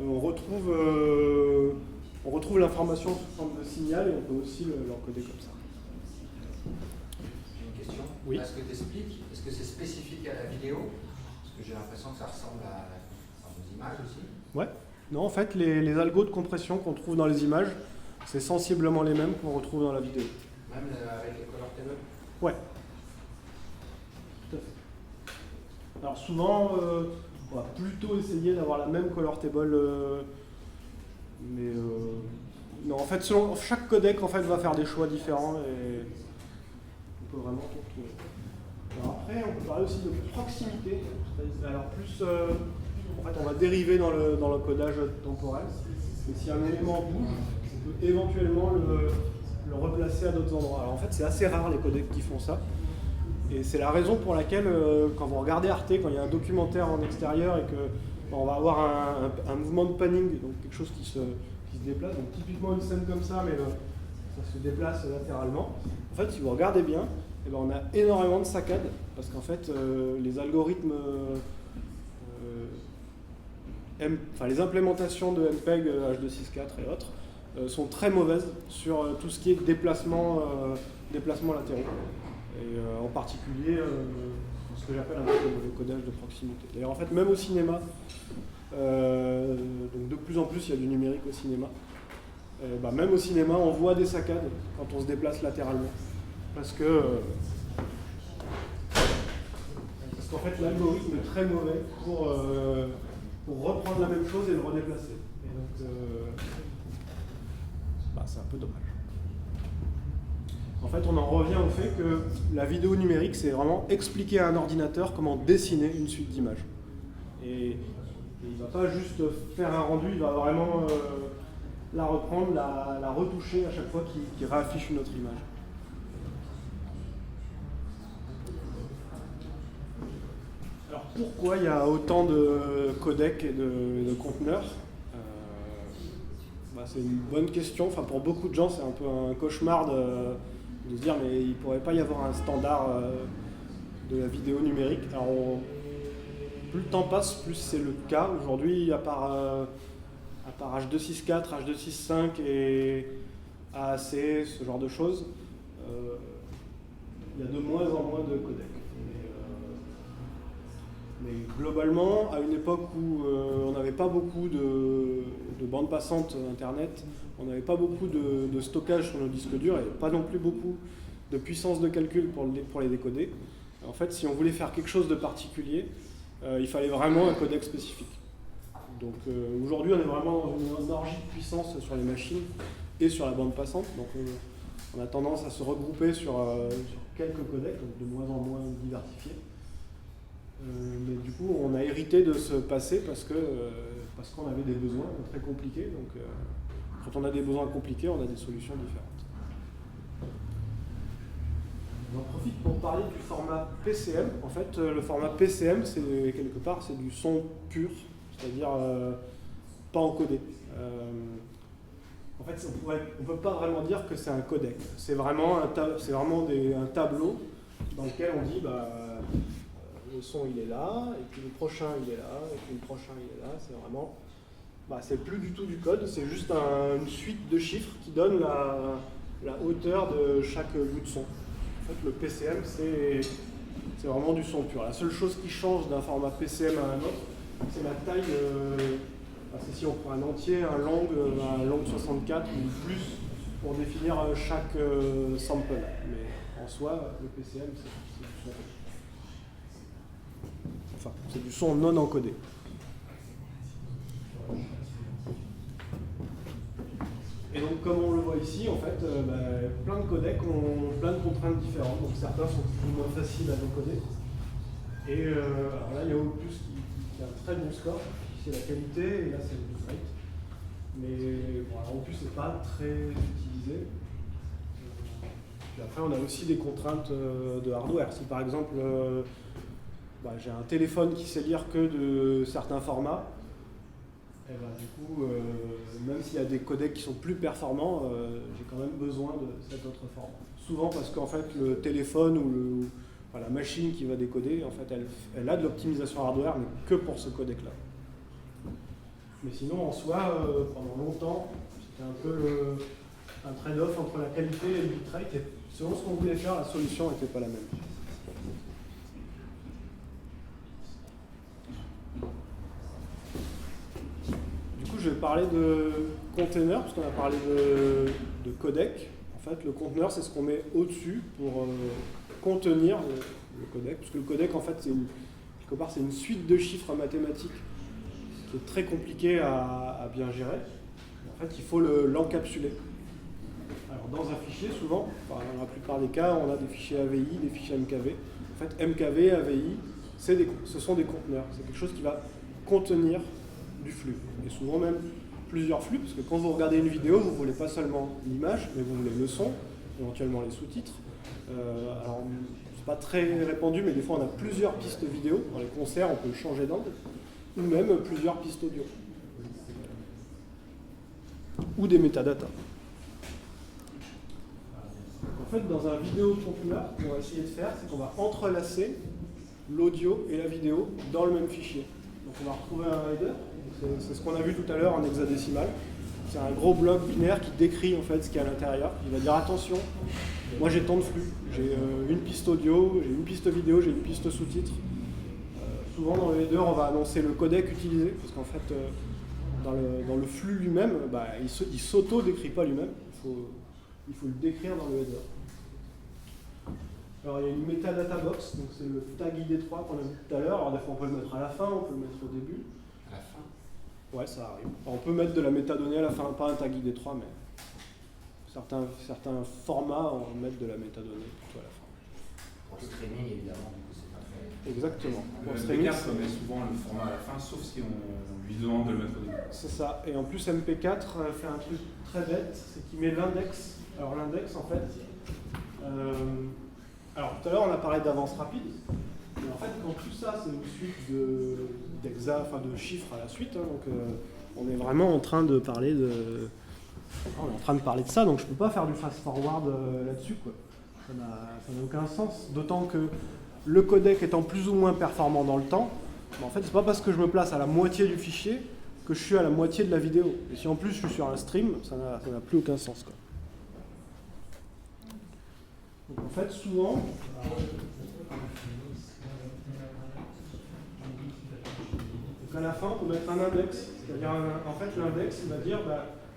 On retrouve l'information sous forme de signal et on peut aussi l'encoder comme ça. Oui. Est-ce que tu expliques, est-ce que c'est spécifique à la vidéo? Parce que j'ai l'impression que ça ressemble à nos images aussi. Ouais. Non, en fait, les algos de compression qu'on trouve dans les images, c'est sensiblement les mêmes qu'on retrouve dans la vidéo. Même avec les color tables? Ouais. Tout à fait. Alors souvent, on va plutôt essayer d'avoir la même color table, mais non, en fait, selon chaque codec, en fait, va faire des choix différents et on peut vraiment tout retrouver. Alors après, on peut parler aussi de proximité. Alors plus, en fait, on va dériver dans le codage temporel. Et si un élément bouge, on peut éventuellement le replacer à d'autres endroits. Alors en fait, c'est assez rare les codecs qui font ça. Et c'est la raison pour laquelle, quand vous regardez Arte, quand il y a un documentaire en extérieur et que on va avoir un mouvement de panning, donc quelque chose qui se déplace, donc typiquement une scène comme ça, mais ça se déplace latéralement. En fait, si vous regardez bien, on a énormément de saccades, parce qu'en fait, les algorithmes, les implémentations de MPEG, H264 et autres, sont très mauvaises sur tout ce qui est déplacement latéraux. Et en particulier, ce que j'appelle un peu le codage de proximité. D'ailleurs, en fait, même au cinéma, donc de plus en plus, il y a du numérique au cinéma. Même au cinéma, on voit des saccades quand on se déplace latéralement. Parce qu'en fait, l'algorithme est très mauvais pour reprendre la même chose et le redéplacer. Et donc, c'est un peu dommage. En fait, on en revient au fait que la vidéo numérique, c'est vraiment expliquer à un ordinateur comment dessiner une suite d'images. Et il ne va pas juste faire un rendu, il va vraiment la reprendre, la retoucher à chaque fois qu'il réaffiche une autre image. Alors pourquoi il y a autant de codecs et de conteneurs ? C'est une bonne question. Enfin, pour beaucoup de gens, c'est un peu un cauchemar de se dire mais il ne pourrait pas y avoir un standard de la vidéo numérique. Alors, plus le temps passe, plus c'est le cas. Aujourd'hui, à part H264, H265 et AAC, ce genre de choses, il y a de moins en moins de codecs. Mais globalement, à une époque où on n'avait pas beaucoup de bandes passantes Internet, on n'avait pas beaucoup de stockage sur nos disques durs et pas non plus beaucoup de puissance de calcul pour les décoder. En fait, si on voulait faire quelque chose de particulier, il fallait vraiment un codec spécifique. Donc aujourd'hui, on est vraiment dans une orgie de puissance sur les machines et sur la bande passante. Donc on a tendance à se regrouper sur quelques codecs, donc de moins en moins diversifiés. Mais du coup, on a hérité de ce passé parce qu'on avait des besoins très compliqués. Donc, quand on a des besoins compliqués, on a des solutions différentes. J'en profite pour parler du format PCM. En fait, le format PCM, c'est quelque part, c'est du son pur, c'est-à-dire pas encodé. En fait, on ne peut pas vraiment dire que c'est un codec. C'est vraiment un tableau dans lequel on dit le son il est là, et puis le prochain il est là, et puis le prochain il est là. C'est vraiment, c'est plus du tout du code, c'est juste une suite de chiffres qui donne la hauteur de chaque bout de son. En fait, le PCM c'est vraiment du son pur. La seule chose qui change d'un format PCM à un autre, c'est la taille. C'est si on prend un entier, un long 64 ou plus pour définir chaque sample. Mais en soi, le PCM c'est du son. Enfin, c'est du son non encodé. Et donc, comme on le voit ici, en fait, plein de codecs ont plein de contraintes différentes. Donc, certains sont plus ou moins faciles à encoder. Et alors là, il y a Opus qui a un très bon score. C'est la qualité, et là, c'est le bitrate. Mais bon, Opus n'est pas très utilisé. Puis après, on a aussi des contraintes de hardware. Si par exemple, j'ai un téléphone qui sait lire que de certains formats, et du coup, même s'il y a des codecs qui sont plus performants, j'ai quand même besoin de cet autre format. Souvent parce qu'en fait, le téléphone ou la machine qui va décoder, en fait, elle a de l'optimisation hardware, mais que pour ce codec-là. Mais sinon, en soi, pendant longtemps, c'était un peu un trade-off entre la qualité et le bitrate, et selon ce qu'on voulait faire, la solution n'était pas la même. Je vais parler de container, parce qu'on a parlé de codec. En fait, le conteneur, c'est ce qu'on met au-dessus pour contenir le codec. Parce que le codec, en fait, quelque part, c'est une suite de chiffres mathématiques qui est très compliquée à bien gérer. En fait, il faut l'encapsuler. Alors, dans un fichier, souvent, dans la plupart des cas, on a des fichiers AVI, des fichiers MKV. En fait, MKV, AVI, ce sont des conteneurs. C'est quelque chose qui va contenir du flux, et souvent même plusieurs flux, parce que quand vous regardez une vidéo, vous ne voulez pas seulement l'image, mais vous voulez le son, éventuellement les sous-titres. Alors, c'est pas très répandu, mais des fois on a plusieurs pistes vidéo. Dans les concerts, on peut changer d'angle, ou même plusieurs pistes audio. Ou des métadatas. En fait, dans un vidéo conteneur, ce qu'on va essayer de faire, c'est qu'on va entrelacer l'audio et la vidéo dans le même fichier. Donc on va retrouver un header. C'est ce qu'on a vu tout à l'heure en hexadécimal. c'est un gros bloc binaire qui décrit en fait ce qu'il y a à l'intérieur. Il va dire attention, moi j'ai tant de flux, j'ai une piste audio, j'ai une piste vidéo, j'ai une piste sous-titres. Souvent dans le header, on va annoncer le codec utilisé, parce qu'en fait, dans le flux lui-même, il s'auto-décrit pas lui-même, il faut le décrire dans le header. Alors il y a une metadata box, donc c'est le tag ID3 qu'on a vu tout à l'heure. Alors des fois on peut le mettre à la fin, on peut le mettre au début. À la fin. Ouais, ça arrive. Alors, on peut mettre de la métadonnée à la fin, pas un tag ID3, mais certains formats mettent de la métadonnée plutôt à la fin. Pour le streaming, évidemment, du coup, c'est pas très... Exactement. Pour le Le streaming, MP4 met souvent le format à la fin, sauf si on lui demande de le mettre au début. c'est ça. Et en plus, MP4 fait un truc très bête, c'est qu'il met l'index. Alors l'index, en fait... alors tout à l'heure, on a parlé d'avance rapide. Mais en fait, quand tout ça, c'est une suite de chiffres à la suite, hein, donc on est vraiment en train de parler de... On est en train de parler de ça, donc je ne peux pas faire du fast-forward là-dessus, quoi. Ça n'a aucun sens. D'autant que le codec étant plus ou moins performant dans le temps, en fait, c'est pas parce que je me place à la moitié du fichier que je suis à la moitié de la vidéo. Et si en plus je suis sur un stream, ça n'a plus aucun sens, quoi. Donc en fait, souvent, donc à la fin, on peut mettre un index. C'est-à-dire, en fait, l'index, il va dire,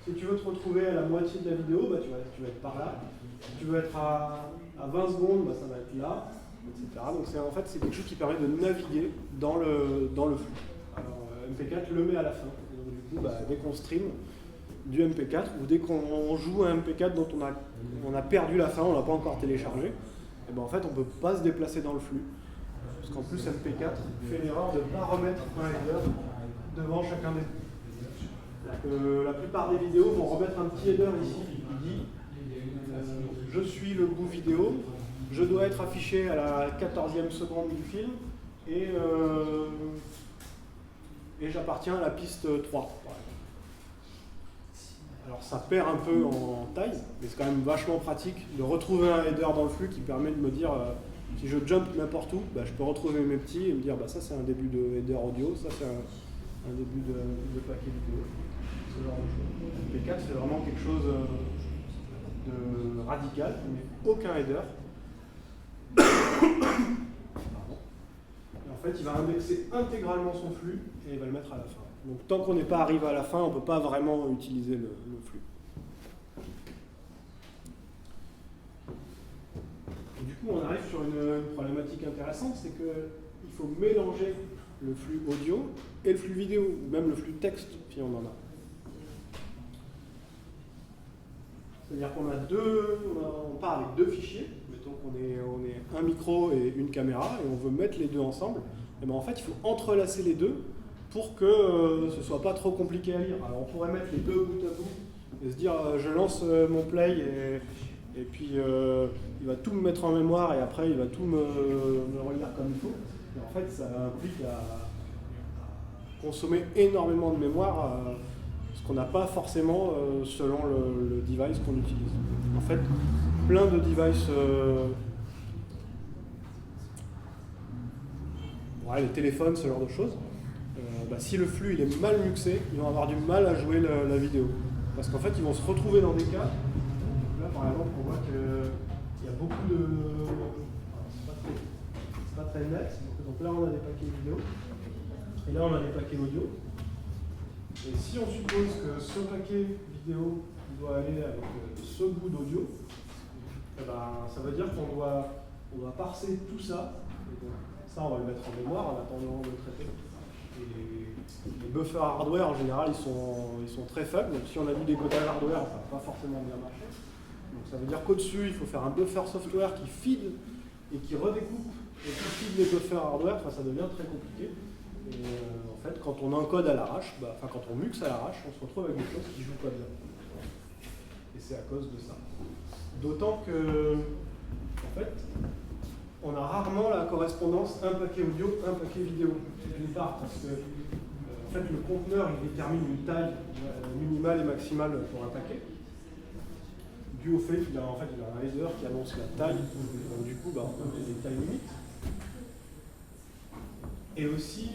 si tu veux te retrouver à la moitié de la vidéo, tu vas être par là. Si tu veux être à 20 secondes, ça va être là, etc. Donc c'est quelque chose qui permet de naviguer dans le flux. Alors MP4 le met à la fin. Et donc, du coup, dès qu'on stream du MP4, ou dès qu'on joue un MP4 dont on a perdu la fin, on ne l'a pas encore téléchargé, et en fait on ne peut pas se déplacer dans le flux. Parce qu'en plus MP4 fait l'erreur de ne pas remettre un header devant chacun des... la plupart des vidéos vont remettre un petit header ici qui dit je suis le bout vidéo, je dois être affiché à la 14e seconde du film et j'appartiens à la piste 3. Alors ça perd un peu en taille, mais c'est quand même vachement pratique de retrouver un header dans le flux qui permet de me dire si je jump n'importe où, je peux retrouver mes petits et me dire ça c'est un début de header audio, ça c'est un début de paquet vidéo. Ce genre de choses. MP4 c'est vraiment quelque chose de radical, mais aucun header. Pardon. Et en fait il va indexer intégralement son flux et il va le mettre à la fin. Donc tant qu'on n'est pas arrivé à la fin, on ne peut pas vraiment utiliser le flux. Et du coup, on arrive sur une problématique intéressante, c'est qu'il faut mélanger le flux audio et le flux vidéo, ou même le flux texte, si on en a. C'est-à-dire qu'on on part avec deux fichiers, mettons qu'on est un micro et une caméra, et on veut mettre les deux ensemble. Et en fait, il faut entrelacer les deux pour que ce ne soit pas trop compliqué à lire. Alors on pourrait mettre les deux bout à bout et se dire je lance mon play et puis il va tout me mettre en mémoire et après il va tout me relire comme il faut. Et en fait ça implique à consommer énormément de mémoire, ce qu'on n'a pas forcément selon le device qu'on utilise. En fait, plein de devices, les téléphones, ce genre de choses, si le flux il est mal muxé, ils vont avoir du mal à jouer la vidéo. Parce qu'en fait, ils vont se retrouver dans des cas. Là, par exemple, on voit qu'il y a beaucoup de... c'est pas très net. Donc là, on a des paquets vidéo. Et là, on a des paquets audio. Et si on suppose que ce paquet vidéo doit aller avec ce bout d'audio, ça veut dire qu'on doit parser tout ça. Et donc, ça, on va le mettre en mémoire en attendant de le traiter. Et les buffers hardware, en général, ils sont très faibles. Donc si on a du décodage hardware, ça ne va pas forcément bien marcher. Donc ça veut dire qu'au-dessus, il faut faire un buffer software qui feed et qui redécoupe et qui feed les buffers hardware. Ça devient très compliqué. Et en fait, quand on encode à l'arrache, quand on muxe à l'arrache, on se retrouve avec des choses qui ne jouent pas bien. Et c'est à cause de ça. D'autant que, en fait, on a rarement la correspondance un paquet audio, un paquet vidéo. D'une part, parce que en fait, le conteneur il détermine une taille minimale et maximale pour un paquet, dû au fait qu'il a un header qui annonce la taille. Donc, du coup, on a des tailles limites. Et aussi,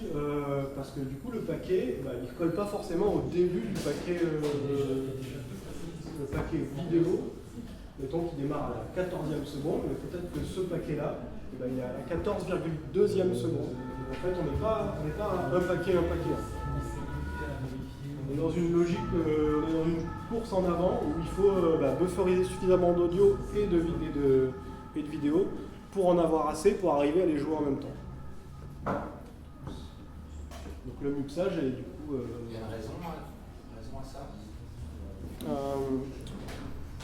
parce que du coup, le paquet, il ne colle pas forcément au début du paquet, le paquet vidéo. Mettons qu'il démarre à la 14e seconde, mais peut-être que ce paquet-là, il est à la 14,2e seconde. En fait, on n'est pas un paquet. On est dans une logique, on est dans une course en avant où il faut bufferiser suffisamment d'audio et de vidéo pour en avoir assez pour arriver à les jouer en même temps. Donc le mixage est du coup... Il y a une raison à ça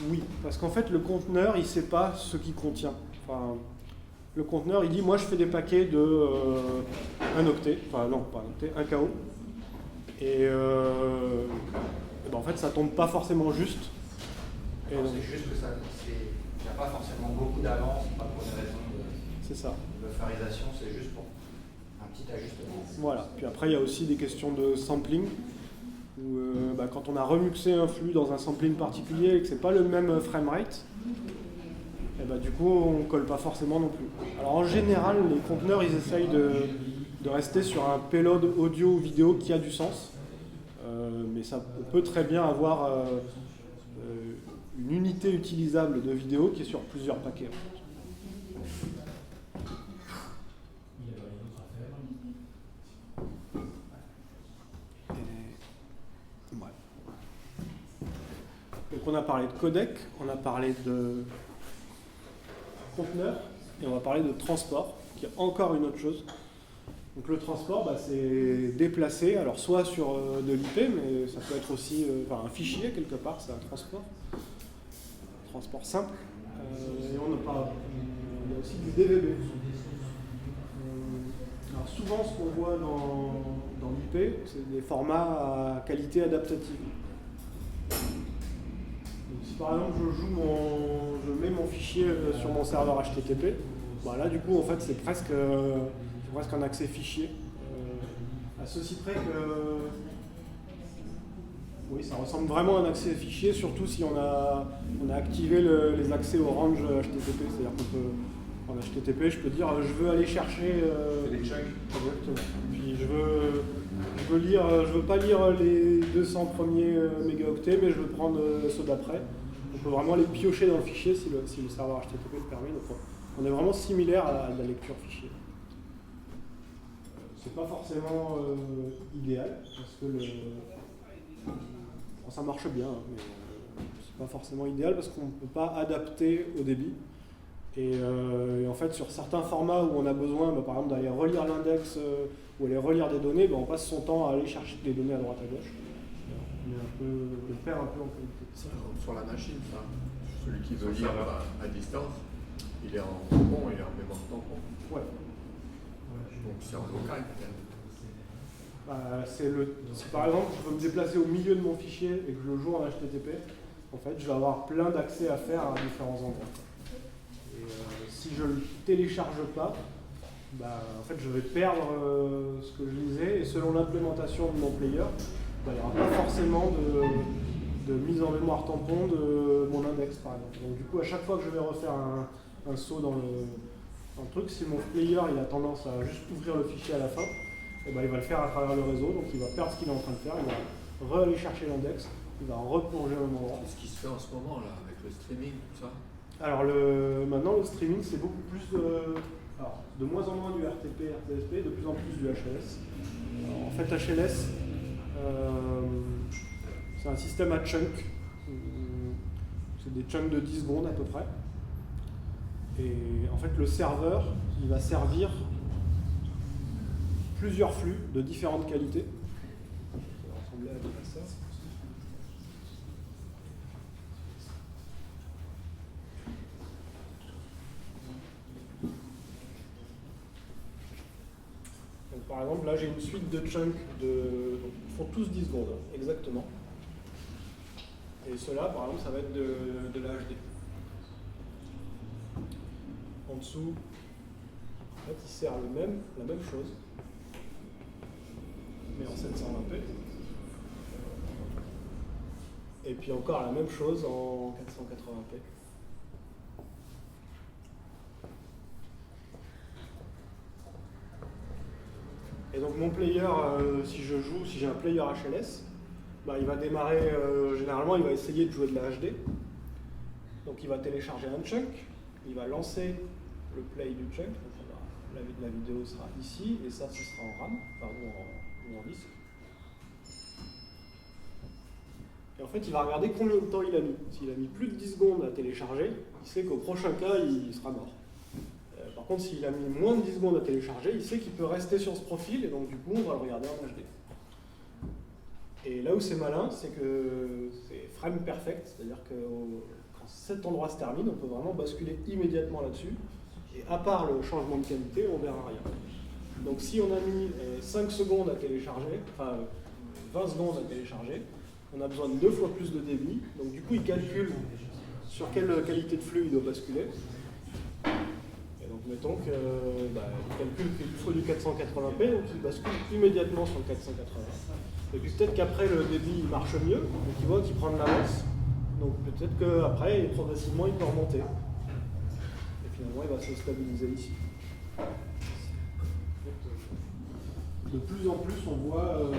Oui, parce qu'en fait le conteneur il ne sait pas ce qu'il contient. Enfin, le conteneur il dit moi je fais des paquets de 1 octet, enfin non pas 1 octet, 1 KO. Et en fait ça tombe pas forcément juste. C'est juste que il n'y a pas forcément beaucoup d'avance, pas pour une raison de bufferisation, c'est juste pour un petit ajustement. Voilà, puis après il y a aussi des questions de sampling, où quand on a remixé un flux dans un sampling particulier et que c'est pas le même framerate, et du coup on ne colle pas forcément non plus. Alors en général les conteneurs ils essayent de rester sur un payload audio ou vidéo qui a du sens, mais ça peut très bien avoir une unité utilisable de vidéo qui est sur plusieurs paquets. Donc on a parlé de codec, on a parlé de conteneur et on va parler de transport, qui est encore une autre chose. Donc le transport, c'est déplacé, alors soit sur de l'IP, mais ça peut être aussi un fichier quelque part, c'est un transport simple. Et on a aussi du DVB. Alors souvent, ce qu'on voit dans l'IP, c'est des formats à qualité adaptative. Donc, si par exemple je mets mon fichier sur mon serveur HTTP, là du coup en fait c'est presque un accès fichier. À ceci près que oui, ça ressemble vraiment à un accès fichier, surtout si on a activé les accès au range HTTP, c'est-à-dire qu'on peut en HTTP, je peux dire je veux aller chercher les chunks. Exactement. Puis je veux pas lire les 200 premiers mégaoctets, mais je veux prendre ceux d'après. On peut vraiment les piocher dans le fichier si le serveur HTTP le permet. Donc on est vraiment similaire à la lecture fichier. C'est pas forcément idéal parce que ça marche bien, mais c'est pas forcément idéal parce qu'on ne peut pas adapter au débit. Et en fait, sur certains formats où on a besoin, par exemple, d'aller relire l'index ou aller relire des données, on passe son temps à aller chercher des données à droite à gauche. On perd un peu en qualité. Sur la machine, ça. Celui qui veut lire à distance, il est en tampon, il est en mémoire tampon. Ouais. Donc c'est en local peut-être. Si par exemple je veux me déplacer au milieu de mon fichier et que je le joue en HTTP, en fait je vais avoir plein d'accès à faire à différents endroits. Et si je le télécharge pas, en fait je vais perdre ce que je lisais, et selon l'implémentation de mon player, il n'y aura pas forcément de mise en mémoire tampon de mon index par exemple. Donc du coup à chaque fois que je vais refaire un saut dans le truc, si mon player il a tendance à juste ouvrir le fichier à la fin, il va le faire à travers le réseau, donc il va perdre ce qu'il est en train de faire, il va aller chercher l'index, il va replonger au même endroit. C'est ce qui se fait en ce moment là, avec le streaming, tout ça. Alors maintenant le streaming c'est beaucoup plus de moins en moins du RTP, RTSP, de plus en plus du HLS. Alors, en fait HLS c'est un système à chunk, c'est des chunks de 10 secondes à peu près. Et en fait le serveur il va servir plusieurs flux de différentes qualités. Ça va ressembler à ça. Donc, par exemple, là j'ai une suite de chunks ils font tous 10 secondes, exactement. Et cela, par exemple, ça va être de l'HD. En dessous, en fait, il sert la même chose, mais en 720p. Et puis encore la même chose en 480p. mon player, si j'ai un player HLS, bah, il va démarrer, généralement il va essayer de jouer de la HD. Donc il va télécharger un chunk, il va lancer le play du chunk, donc la vidéo sera ici, et ça ce sera en RAM, ou en disque. Et en fait il va regarder combien de temps il a mis. S'il a mis plus de 10 secondes à télécharger, il sait qu'au prochain cas il sera mort. Par contre s'il a mis moins de 10 secondes à télécharger, il sait qu'il peut rester sur ce profil, et donc du coup on va le regarder en HD. Et là où c'est malin, c'est que c'est frame perfect, c'est-à-dire que quand cet endroit se termine, on peut vraiment basculer immédiatement là-dessus. Et à part le changement de qualité, on verra rien. Donc si on a mis 5 secondes à télécharger, enfin 20 secondes à télécharger, on a besoin de 2 fois plus de débit. Donc du coup, il calcule sur quelle qualité de flux il doit basculer. Et donc mettons qu'il calcule qu'il faut du 480p, donc il bascule immédiatement sur le 480. Et puis peut-être qu'après le débit marche mieux, donc il voit qu'il prend de l'avance. Donc peut-être qu'après, progressivement, il peut remonter. Et finalement, il va se stabiliser ici. De plus en plus, on voit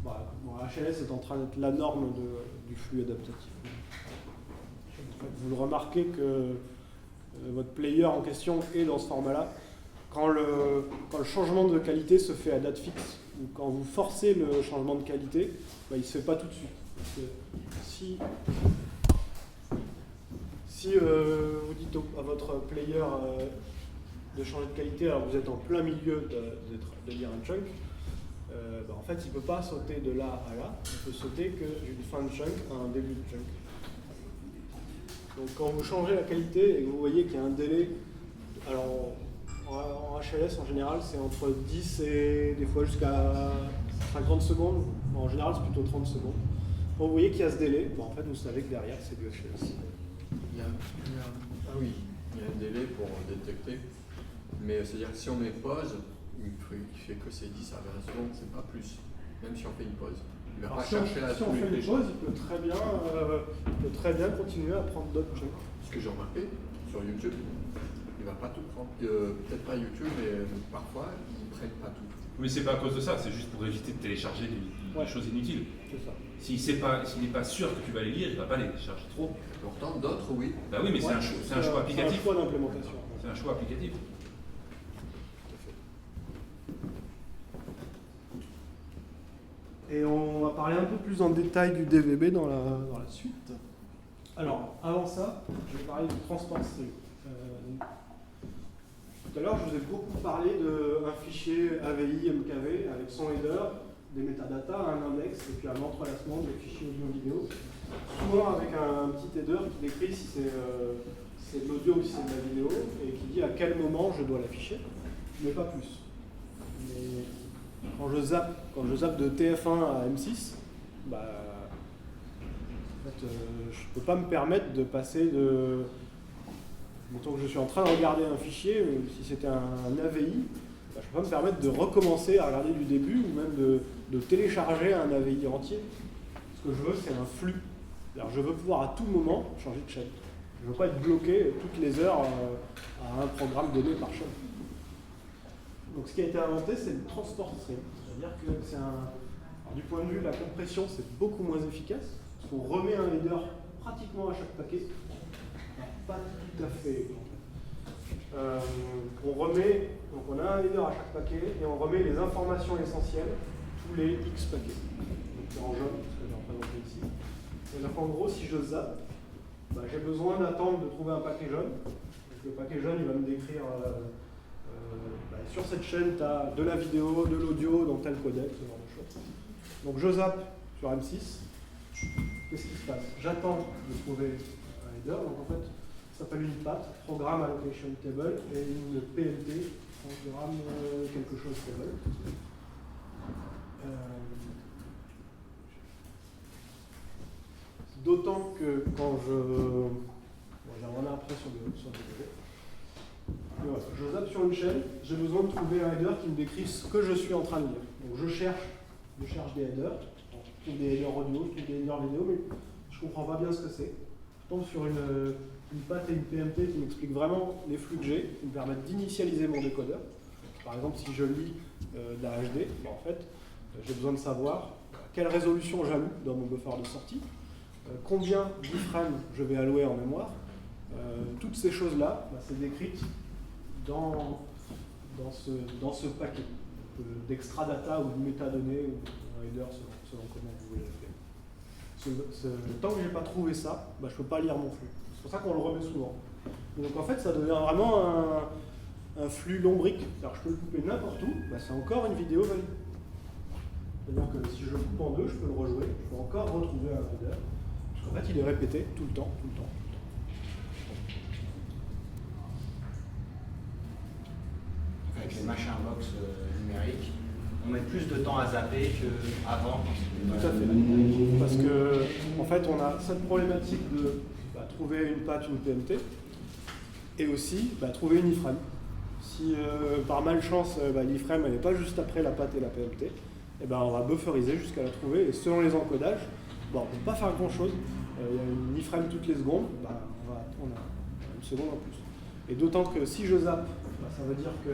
HLS est en train d'être la norme du flux adaptatif. Vous le remarquez que votre player en question est dans ce format-là. Quand le changement de qualité se fait à date fixe, ou quand vous forcez le changement de qualité, il ne se fait pas tout de suite. Parce que si vous dites à votre player de changer de qualité, alors vous êtes en plein milieu de lire un chunk, en fait il ne peut pas sauter de là à là, il peut sauter que d'une fin de chunk à un début de chunk. Donc quand vous changez la qualité et que vous voyez qu'il y a un délai, alors en HLS en général c'est entre 10 et des fois jusqu'à 50 secondes, en général c'est plutôt 30 secondes. Quand vous voyez qu'il y a ce délai, en fait vous savez que derrière c'est du HLS. Il y a un délai pour détecter, mais c'est-à-dire que si on met pause, il fait que c'est 10 à 20 secondes, c'est pas plus, même si on fait une pause. Il va pas chercher si on fait une pause, il peut très bien continuer à prendre d'autres chunks. Ce que j'ai remarqué sur YouTube, il va pas tout prendre. Peut-être pas YouTube, mais parfois ils prennent pas tout. Mais c'est pas à cause de ça, c'est juste pour éviter de télécharger des choses inutiles. C'est ça. S'il n'est pas sûr que tu vas les lire, il ne va pas les télécharger trop. Pourtant, d'autres, oui. Bah oui, mais c'est un choix applicatif. C'est un choix d'implémentation. C'est un choix applicatif. Et on va parler un peu plus en détail du DVB dans la suite. Alors, avant ça, je vais parler du transport stream. Tout à l'heure, je vous ai beaucoup parlé d'un fichier AVI MKV avec son header, des métadatas, un index et puis un entrelacement des fichiers audio-vidéo. Souvent avec un petit header qui décrit si c'est de l'audio ou si c'est de la vidéo et qui dit à quel moment je dois l'afficher, mais pas plus. Mais quand je zappe de TF1 à M6, en fait, je ne peux pas me permettre de passer de... Mettons que je suis en train de regarder un fichier, si c'était un AVI, je ne peux pas me permettre de recommencer à regarder du début ou même de télécharger un AVI entier. Ce que je veux, c'est un flux. Alors, je veux pouvoir à tout moment changer de chaîne. Je ne veux pas être bloqué toutes les heures à un programme donné par chaîne. Donc ce qui a été inventé, c'est le transport stream. C'est-à-dire que c'est alors, du point de vue de la compression, c'est beaucoup moins efficace. Parce qu'on remet un header pratiquement à chaque paquet. Alors, pas tout à fait. On a un header à chaque paquet et on remet les informations essentielles tous les X paquets. Donc c'est en jaune, ce que j'ai représenté ici. Et donc en gros, si je zappe, j'ai besoin d'attendre de trouver un paquet jaune. Donc, le paquet jaune, il va me décrire sur cette chaîne, tu as de la vidéo, de l'audio, dans tel codec, ce genre de choses. Donc je zappe sur M6. Qu'est-ce qui se passe? J'attends de trouver un header. Donc en fait, ça s'appelle une PAT, Program Allocation Table, et une PLT, Programme quelque chose Table. D'autant que quand j'en ai après sur le DVD. Voilà, je zappe sur une chaîne, j'ai besoin de trouver un header qui me décrit ce que je suis en train de lire. Donc je cherche des headers, je trouve des headers audio, je trouve des headers vidéo, mais je ne comprends pas bien ce que c'est. Je tombe sur une patte et une PMT qui m'explique vraiment les flux que j'ai, qui me permettent d'initialiser mon décodeur. Par exemple, si je lis d'HD. En fait, j'ai besoin de savoir quelle résolution j'alloue dans mon buffer de sortie, combien d'iframes je vais allouer en mémoire. Toutes ces choses-là, c'est décrite dans ce paquet d'extra data ou de métadonnées ou un header selon comment vous voulez l'appeler. Tant que je n'ai pas trouvé ça, je ne peux pas lire mon flux. C'est pour ça qu'on le remet souvent. Et donc en fait, ça devient vraiment un flux lombrique. Alors je peux le couper n'importe où, c'est encore une vidéo valide. C'est-à-dire que si je le coupe en deux, je peux le rejouer, je peux encore retrouver un header. Parce qu'en fait, il est répété tout le temps. Avec les machins box numériques, on met plus de temps à zapper qu'avant. Tout à fait. Parce que, en fait, on a cette problématique de trouver une patte, une PMT, et aussi trouver une iframe. Si par malchance, l'iframe n'est pas juste après la patte et la PMT, on va bufferiser jusqu'à la trouver, et selon les encodages, on ne peut pas faire grand-chose. Il y a une iframe toutes les secondes, on a une seconde en plus. Et d'autant que si je zappe, ça veut dire que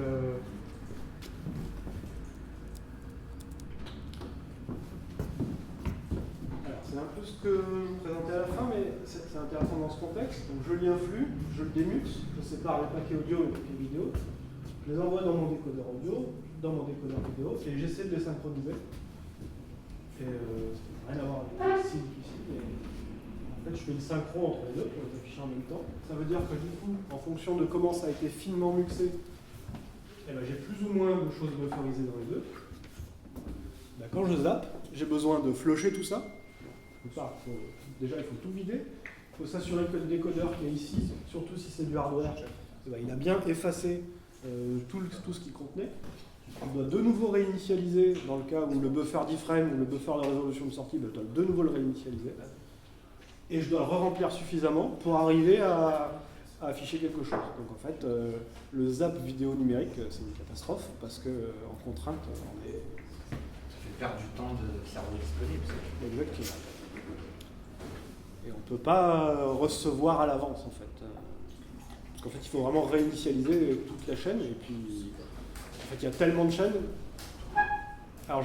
c'est un peu ce que je vous présentais à la fin, mais c'est intéressant dans ce contexte. Donc je lis un flux, je le démute, je sépare les paquets audio et les paquets vidéo, je les envoie dans mon décodeur audio, dans mon décodeur vidéo, et j'essaie de les synchroniser. Et ça n'a rien à voir avec ici, mais en fait je fais le synchro entre les deux pour les afficher en même temps. Ça veut dire que du coup, en fonction de comment ça a été finement muxé, j'ai plus ou moins de choses bufferisées dans les deux. Quand je zappe, j'ai besoin de flusher tout ça. Déjà, il faut tout vider. Il faut s'assurer que le décodeur qui est ici, surtout si c'est du hardware, il a bien effacé tout ce qu'il contenait. On doit de nouveau réinitialiser dans le cas où le buffer d'iframe ou le buffer de résolution de sortie, je dois de nouveau le réinitialiser. Et je dois le re-remplir suffisamment pour arriver à afficher quelque chose. Donc en fait, le zap vidéo numérique, c'est une catastrophe parce qu'en contrainte, on est... Ça fait perdre du temps de cerveau disponible. Exactement. Et on ne peut pas recevoir à l'avance, en fait. Parce qu'en fait, il faut vraiment réinitialiser toute la chaîne. Et puis, en fait, il y a tellement de chaînes. Alors,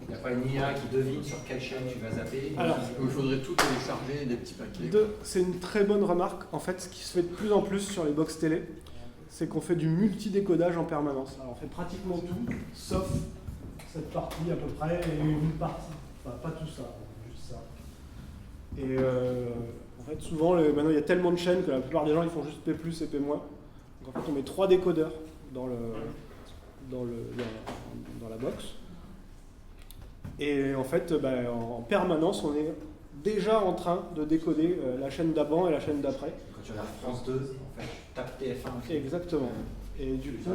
il n'y a pas une IA qui devine sur quelle chaîne tu vas zapper. Alors, il faudrait tout télécharger, des petits paquets. C'est une très bonne remarque. En fait, ce qui se fait de plus en plus sur les box télé, c'est qu'on fait du multi-décodage en permanence. Alors, on fait pratiquement tout, sauf cette partie à peu près, et une partie. Enfin, pas tout ça, juste ça. Et en fait, souvent, maintenant, il y a tellement de chaînes que la plupart des gens, ils font juste P+, et P-. Donc, en fait, on met 3 décodeurs dans la box. Et en fait, en permanence, on est déjà en train de décoder la chaîne d'avant et la chaîne d'après. Quand tu regardes France 2, en fait, tu tapes TF1. Exactement. Et du coup,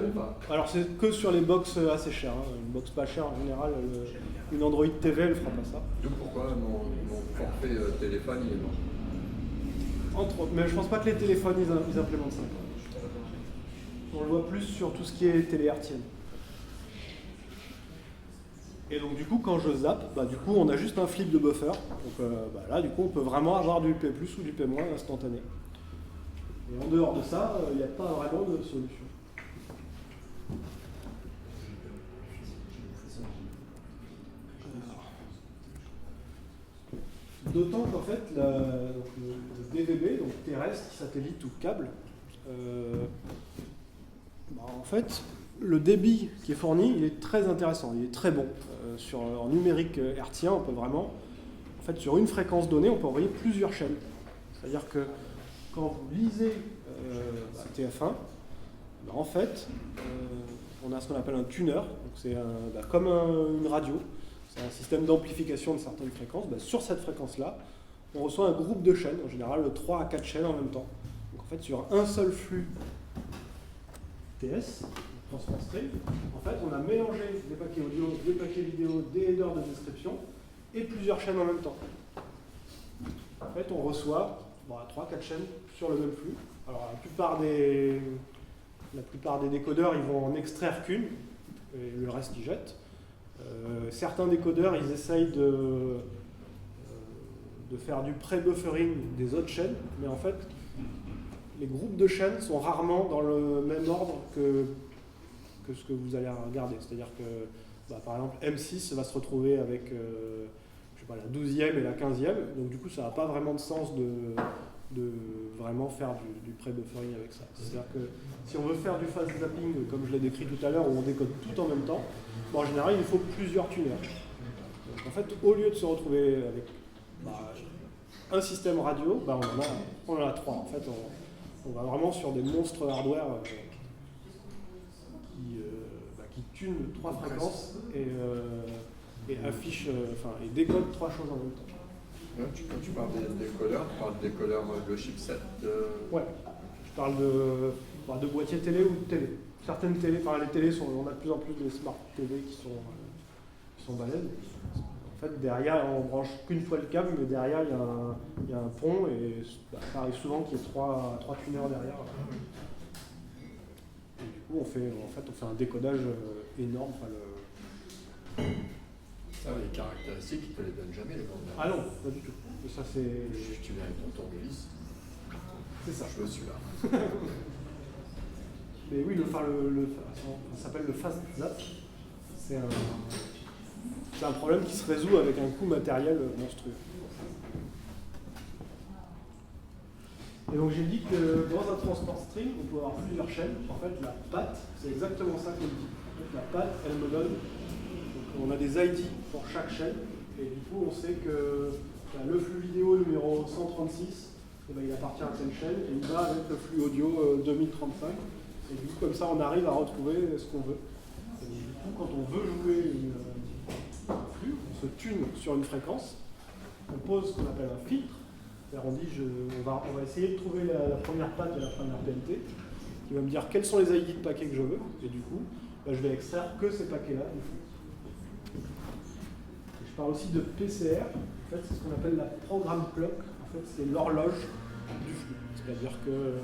alors c'est que sur les box assez chères. Une box pas chère en général, une Android TV, elle fera pas ça. D'où pourquoi mon forfait téléphone, il est bon. Entre autres, mais je pense pas que les téléphones ils implémentent ça. On le voit plus sur tout ce qui est télé hertzienne. Et donc du coup, quand je zappe, du coup, on a juste un flip de buffer. Donc là, du coup, on peut vraiment avoir du P+ ou du P- instantané. Et en dehors de ça, il n'y a pas vraiment de solution. D'autant qu'en fait, le DVB, donc terrestre, satellite ou câble, en fait, le débit qui est fourni, il est très intéressant, il est très bon. En numérique hertzien, on peut vraiment, en fait, sur une fréquence donnée, on peut envoyer plusieurs chaînes. C'est-à-dire que quand vous lisez TF1, en fait, on a ce qu'on appelle un tuner, donc c'est comme une radio, c'est un système d'amplification de certaines fréquences. Sur cette fréquence-là, on reçoit un groupe de chaînes, en général 3 à 4 chaînes en même temps. Donc en fait, sur un seul flux TS, transfert stream, en fait, on a mélangé des paquets audio, des paquets vidéo, des headers de description et plusieurs chaînes en même temps. En fait, on reçoit 3-4 chaînes sur le même flux. Alors la plupart des décodeurs, ils vont en extraire qu'une, et le reste ils jettent. Certains décodeurs, ils essayent de faire du pré-buffering des autres chaînes, mais en fait, les groupes de chaînes sont rarement dans le même ordre que que ce que vous allez regarder. C'est-à-dire que, par exemple, M6 va se retrouver avec je sais pas, la 12e et la 15e, donc du coup ça n'a pas vraiment de sens de vraiment faire du pré-buffering avec ça. C'est-à-dire que si on veut faire du fast zapping, comme je l'ai décrit tout à l'heure, où on décode tout en même temps, en général il faut plusieurs tuners. Donc en fait, au lieu de se retrouver avec un système radio, on en a 3. En fait, on va vraiment sur des monstres hardware qui tunent 3 fréquences et affichent, et décodent 3 choses en même temps. Quand tu parles des décodeurs, tu parles de décodeurs de chipset Ouais, je parle de boîtiers télé ou de télé. Certaines télés, les télés, on a de plus en plus de smart télé qui sont balèzes. En fait, derrière, on branche qu'une fois le câble, mais derrière, il y a un pont, et ça arrive souvent qu'il y ait 3 tuners derrière. Et du coup, on fait un décodage énorme. Ça, les caractéristiques, ils ne te les donnent jamais, les bandes. Ah non, pas du tout. Ça, c'est... Tu viens avec ton tournevis. C'est ça. Je veux celui-là. Mais oui, ça s'appelle le fast zap. C'est un problème qui se résout avec un coût matériel monstrueux. Et donc j'ai dit que dans un transport stream, on peut avoir plusieurs chaînes. En fait, la patte, c'est exactement ça qu'on dit. En fait, la patte, elle me donne... Donc, on a des ID pour chaque chaîne. Et du coup, on sait que le flux vidéo numéro 136, il appartient à telle chaîne, et il va avec le flux audio 2035. Et du coup, comme ça, on arrive à retrouver ce qu'on veut. Et du coup, quand on veut jouer un flux, on se tune sur une fréquence, on pose ce qu'on appelle un filtre. On dit, on va essayer de trouver la première patte et la première PNT, qui va me dire quels sont les ID de paquets que je veux, et du coup, je vais extraire que ces paquets-là du flux. Et je parle aussi de PCR, en fait, c'est ce qu'on appelle la programme clock, en fait, c'est l'horloge du flux. C'est-à-dire que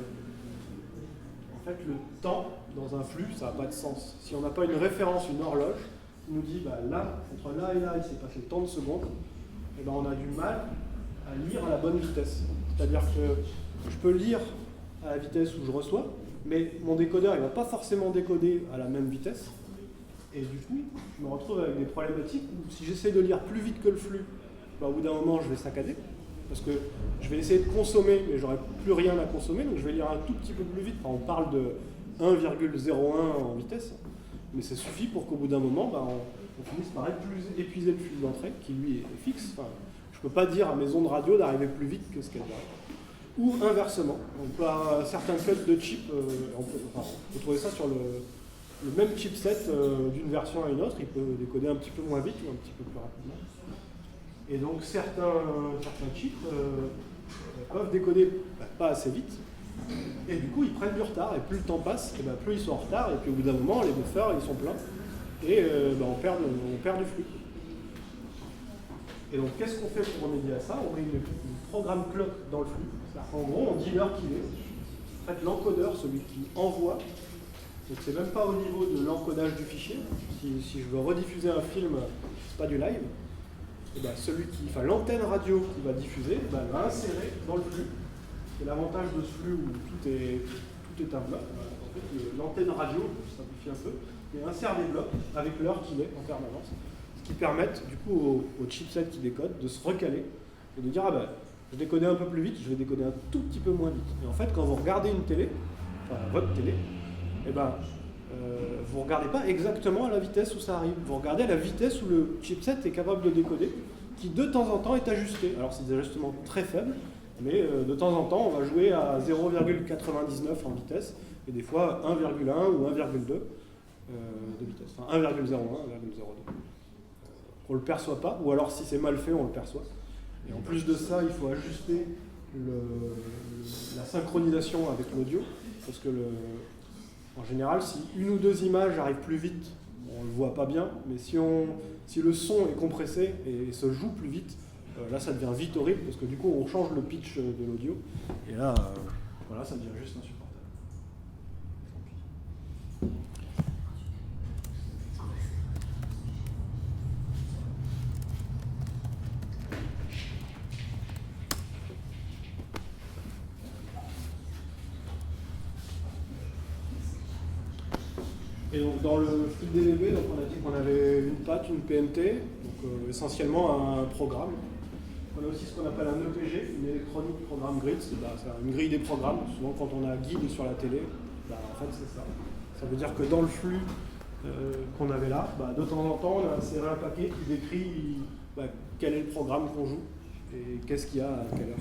en fait, le temps dans un flux, ça n'a pas de sens. Si on n'a pas une référence, une horloge, qui nous dit, là, entre là et là, il s'est passé tant de secondes, et on a du mal à lire à la bonne vitesse. C'est-à-dire que je peux lire à la vitesse où je reçois, mais mon décodeur il ne va pas forcément décoder à la même vitesse. Et du coup, je me retrouve avec des problématiques où si j'essaie de lire plus vite que le flux, au bout d'un moment, je vais saccader. Parce que je vais essayer de consommer, mais j'aurai plus rien à consommer, donc je vais lire un tout petit peu plus vite. Enfin, on parle de 1,01 en vitesse, mais ça suffit pour qu'au bout d'un moment, on finisse par épuiser le flux d'entrée, qui lui est fixe. Enfin, je ne peux pas dire à mes ondes radio d'arriver plus vite que ce qu'elles arrivent. Ou inversement, on peut avoir certains codes de chip, on peut trouver ça sur le même chipset d'une version à une autre, il peut décoder un petit peu moins vite ou un petit peu plus rapidement. Et donc certains chips peuvent décoder pas assez vite, et du coup ils prennent du retard, et plus le temps passe, et plus ils sont en retard, et puis au bout d'un moment les buffers ils sont pleins, et on perd du flux. Et donc qu'est-ce qu'on fait pour remédier à ça? On met une programme clock dans le flux, c'est-à-dire qu'en gros on dit l'heure qu'il est. En fait l'encodeur, celui qui envoie, donc c'est même pas au niveau de l'encodage du fichier, si je veux rediffuser un film, c'est pas du live, et l'antenne radio qui va diffuser, va insérer dans le flux. C'est l'avantage de ce flux où tout est un bloc. En fait, l'antenne radio, je simplifie un peu, et insère des blocs avec l'heure qu'il est en permanence, ce qui permettent du coup au chipset qui décode de se recaler et de dire je décodais un peu plus vite, je vais décoder un tout petit peu moins vite. Et en fait, quand vous regardez une télé, votre télé, vous ne regardez pas exactement à la vitesse où ça arrive. Vous regardez à la vitesse où le chipset est capable de décoder, qui de temps en temps est ajusté. Alors c'est des ajustements très faibles, mais de temps en temps on va jouer à 0,99 en vitesse, et des fois 1,1 ou 1,2 de vitesse. Enfin 1,01, 1,02. On ne le perçoit pas, ou alors si c'est mal fait, on le perçoit. Et en plus de ça, il faut ajuster la synchronisation avec l'audio, parce que en général, si une ou deux images arrivent plus vite, on ne le voit pas bien, mais si le son est compressé et se joue plus vite, là ça devient vite horrible, parce que du coup on change le pitch de l'audio, et là, ça devient juste insupportable. Et donc dans le flux DVB, donc on a dit qu'on avait une patte, une PNT, donc essentiellement un programme. On a aussi ce qu'on appelle un EPG, une Electronic Program Grid, c'est une grille des programmes. Souvent quand on a guide sur la télé, en fait c'est ça. Ça veut dire que dans le flux qu'on avait là, de temps en temps on a inséré un paquet qui décrit quel est le programme qu'on joue et qu'est-ce qu'il y a à quelle heure.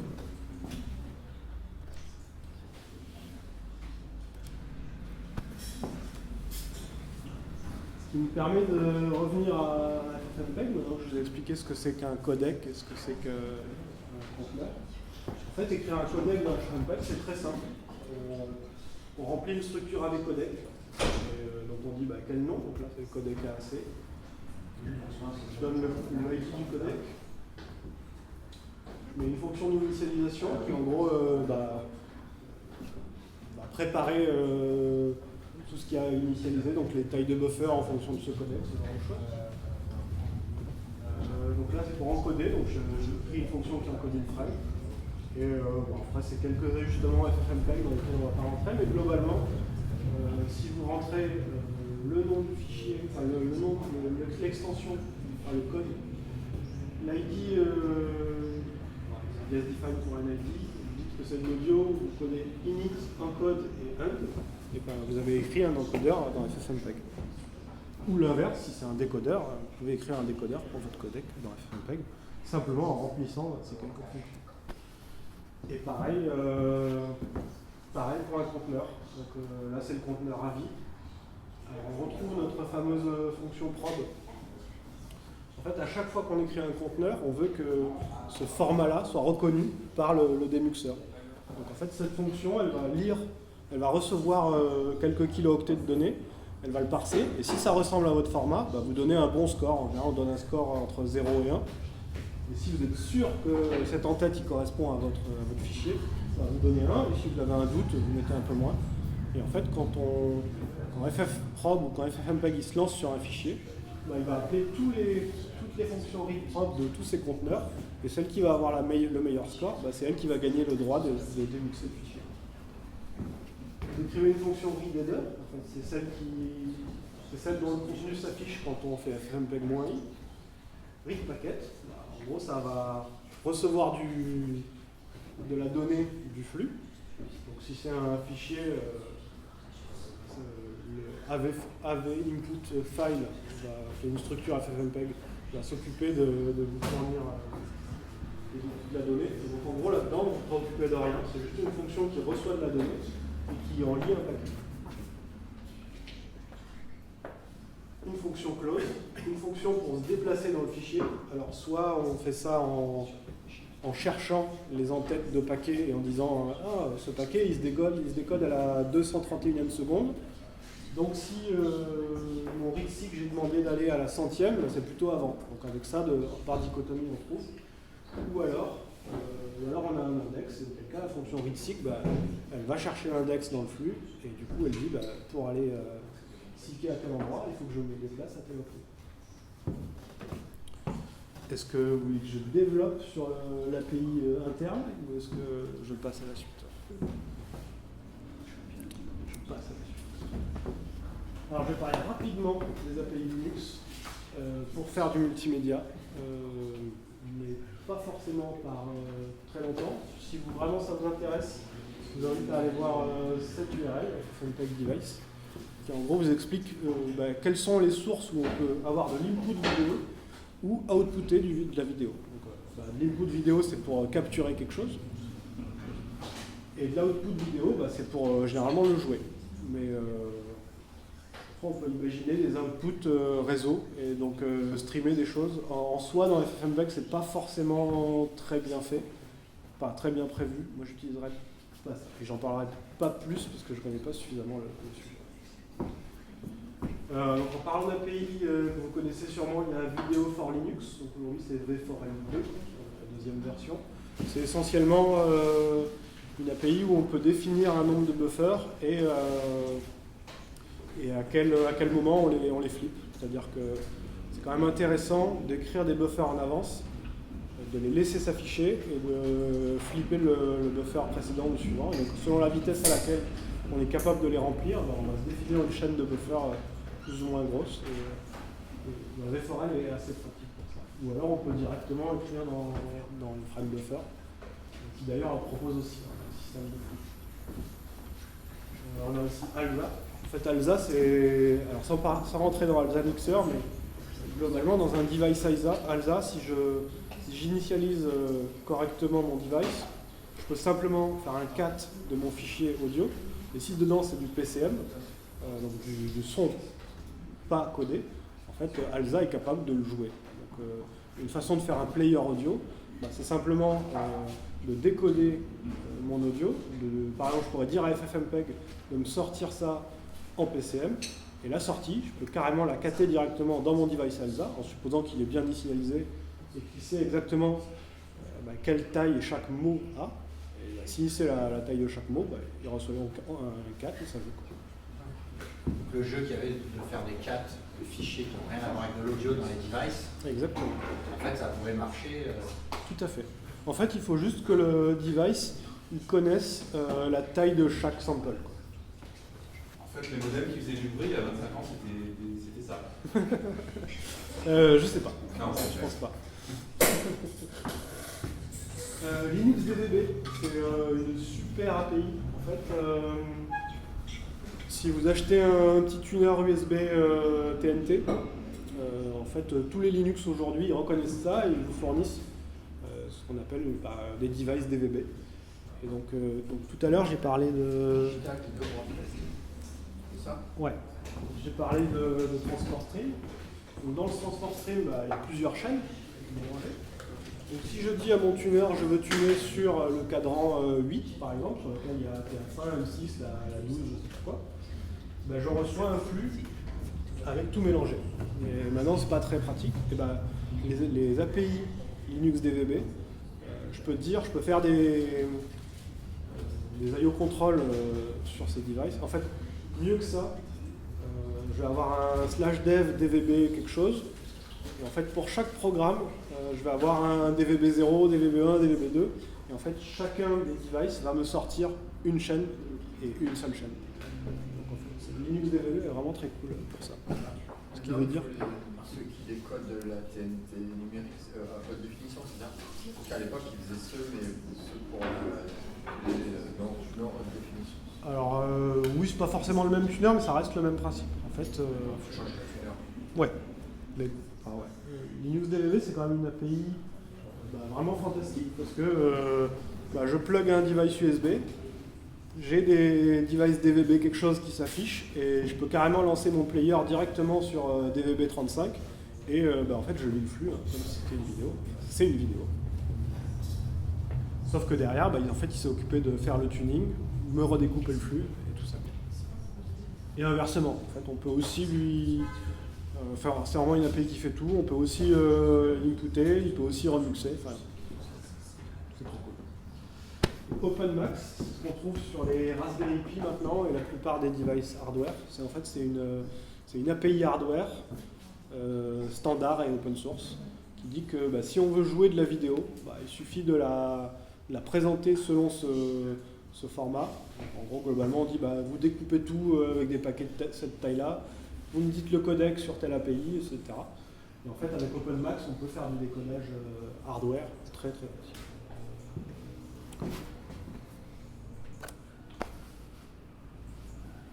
Ce qui me permet de revenir à FFmpeg. Maintenant je vous ai expliqué ce que c'est qu'un codec et ce que c'est qu'un conteneur. En fait, écrire un codec dans FFmpeg, c'est très simple. On remplit une structure avec codec. Donc on dit quel nom, donc là c'est le codec AAC. Je donne le ID du codec. Je mets une fonction d'initialisation qui en gros va préparer tout ce qu'il y a à initialiser, donc les tailles de buffer en fonction de ce codec, ce genre de choses. Donc là c'est pour encoder, donc je crée une fonction qui encode une frame. Et après c'est quelques ajustements FFmpeg dans lesquels on ne va pas rentrer, mais globalement, si vous rentrez le nom du fichier, l'extension, le code, l'ID define pour un ID, vous dites que c'est de l'audio, vous codez init, encode et end, et vous avez écrit un encodeur dans FFmpeg. Ou l'inverse, si c'est un décodeur, vous pouvez écrire un décodeur pour votre codec dans FFmpeg, simplement en remplissant ces quelques fonctions. Et pareil pour un conteneur. Donc là c'est le conteneur AVI. Alors on retrouve notre fameuse fonction probe. En fait, à chaque fois qu'on écrit un conteneur, on veut que ce format-là soit reconnu par le démuxeur. Donc en fait, cette fonction, elle va lire, elle va recevoir quelques kilooctets de données, elle va le parser, et si ça ressemble à votre format, vous donnez un bon score. En général, on donne un score entre 0 et 1. Et si vous êtes sûr que cet en-tête il correspond à votre fichier, ça va vous donner 1, et si vous avez un doute, vous mettez un peu moins. Et en fait, quand ffprop ou quand FFmpeg il se lance sur un fichier, il va appeler toutes les fonctions read prop de tous ces conteneurs, et celle qui va avoir le meilleur score, c'est elle qui va gagner le droit de démuxer le fichier. Vous écrivez une fonction readEdder, en fait, c'est celle dont le contenu s'affiche quand on fait ffmpeg-i. Read packet, en gros ça va recevoir de la donnée du flux. Donc si c'est un fichier le AV input file, qui est une structure FFmpeg, va s'occuper de vous fournir de la donnée. Et donc en gros là-dedans, vous ne vous préoccupez de rien, c'est juste une fonction qui reçoit de la donnée et qui en lit un paquet. Une fonction close, une fonction pour se déplacer dans le fichier. Alors soit on fait ça en cherchant les en-têtes de paquets et en disant ce paquet il se décode à la 231e seconde. Donc si mon readseek j'ai demandé d'aller à la 100e, c'est plutôt avant. Donc avec ça, par dichotomie on trouve. Ou alors on a un index, et dans quel cas la fonction readseek, elle va chercher l'index dans le flux, et du coup elle dit pour aller seeker à tel endroit, il faut que je me déplace à tel autre. Est-ce que vous voulez que je développe sur l'API interne, ou est-ce que je passe à la suite? Je passe à la suite. Alors je vais parler rapidement des API Linux pour faire du multimédia, mais pas forcément par très longtemps. Si vraiment ça vous intéresse, je vous invite à aller voir cette URL, FFmpeg Device, qui en gros vous explique quelles sont les sources où on peut avoir de l'input vidéo ou outputer de la vidéo. L'input vidéo c'est pour capturer quelque chose, et de l'output vidéo c'est pour généralement le jouer. Mais on peut imaginer des inputs réseau et donc streamer des choses. En soi, dans FFmpeg, c'est pas forcément très bien fait, pas très bien prévu. Moi, j'utiliserai pas ça. Et j'en parlerai pas plus parce que je connais pas suffisamment le sujet. Donc en parlant d'API que vous connaissez sûrement, il y a Video for Linux. Donc aujourd'hui, c'est V4L2, la deuxième version. C'est essentiellement une API où on peut définir un nombre de buffers et à quel moment on les flippe. C'est-à-dire que c'est quand même intéressant d'écrire des buffers en avance, de les laisser s'afficher et de flipper le buffer précédent ou le suivant. Et donc selon la vitesse à laquelle on est capable de les remplir, on va se définir une chaîne de buffers plus ou moins grosses. Et la V4L est assez pratique pour ça. Ou alors on peut directement écrire dans le frame buffer, qui d'ailleurs propose aussi un système de flux. On a aussi Alza. En fait, Alza, c'est. Alors, sans rentrer dans Alza Mixer, mais globalement, dans un device Alza, si j'initialise correctement mon device, je peux simplement faire un cat de mon fichier audio. Et si dedans c'est du PCM, donc du son pas codé, en fait, Alza est capable de le jouer. Donc, une façon de faire un player audio, c'est simplement de décoder mon audio. Par exemple, je pourrais dire à FFmpeg de me sortir ça en PCM. Et la sortie, je peux carrément la cater directement dans mon device Alza, en supposant qu'il est bien initialisé et qu'il sait exactement quelle taille chaque mot a. Et si c'est la taille de chaque mot, il reçoit un cat et ça joue. Donc le jeu qui avait de faire des cats de fichiers qui n'ont rien à voir avec de l'audio dans les devices. Exactement. En fait, ça pouvait marcher. Tout à fait. En fait, il faut juste que le device il connaisse la taille de chaque sample. En fait, les modems qui faisaient du bruit il y a 25 ans, c'était ça. Je sais pas. Non, je pense pas. Linux DVB, c'est une super API. En fait, si vous achetez un petit tuner USB TNT, en fait, tous les Linux aujourd'hui reconnaissent ça et ils vous fournissent ce qu'on appelle des devices DVB. Et donc tout à l'heure, j'ai parlé de... C'est ça ? Ouais. J'ai parlé de transport stream. Donc dans le transport stream, il y a plusieurs chaînes. Donc si je dis à mon tuner, je veux tuner sur le cadran 8, par exemple, sur lequel il y a TF1, M6, la 12, je ne sais pas quoi, je reçois un flux avec tout mélangé. Mais maintenant, c'est pas très pratique. Et les API Linux DVB, je peux faire des IO control sur ces devices. En fait, mieux que ça, je vais avoir un /dev DVB quelque chose. Et en fait, pour chaque programme, je vais avoir un DVB0, DVB1, DVB2. Et en fait, chacun des devices va me sortir une chaîne et une seule chaîne. Donc en fait, Linux DVB est vraiment très cool pour ça. Ce qui veut dire... Ceux qui décodent de la TNT numérique à haute définition, c'est-à-dire qu'à l'époque, ils faisaient ceux, mais ceux pour non haute définition. Alors, oui, c'est pas forcément le même tuner, mais ça reste le même principe. En fait, il faut changer de tuner. Ouais. Linux DVB, c'est quand même une API vraiment fantastique parce que je plug un device USB, j'ai des devices DVB quelque chose qui s'affiche et je peux carrément lancer mon player directement sur DVB35 et en fait je lis le flux comme si c'était une vidéo. C'est une vidéo. Sauf que derrière, en fait, il s'est occupé de faire le tuning, me redécouper le flux et tout ça. Et inversement, en fait, on peut aussi lui... c'est vraiment une API qui fait tout. On peut aussi inputer, il peut aussi remixer. C'est trop cool. OpenMax, ce qu'on trouve sur les Raspberry Pi maintenant et la plupart des devices hardware. C'est une API hardware standard et open source qui dit que si on veut jouer de la vidéo, il suffit de la présenter selon ce format. En gros, globalement, on dit vous découpez tout avec des paquets de cette taille-là. Vous me dites le codec sur telle API, etc. Et en fait, avec OpenMax, on peut faire du décodage hardware très très facile.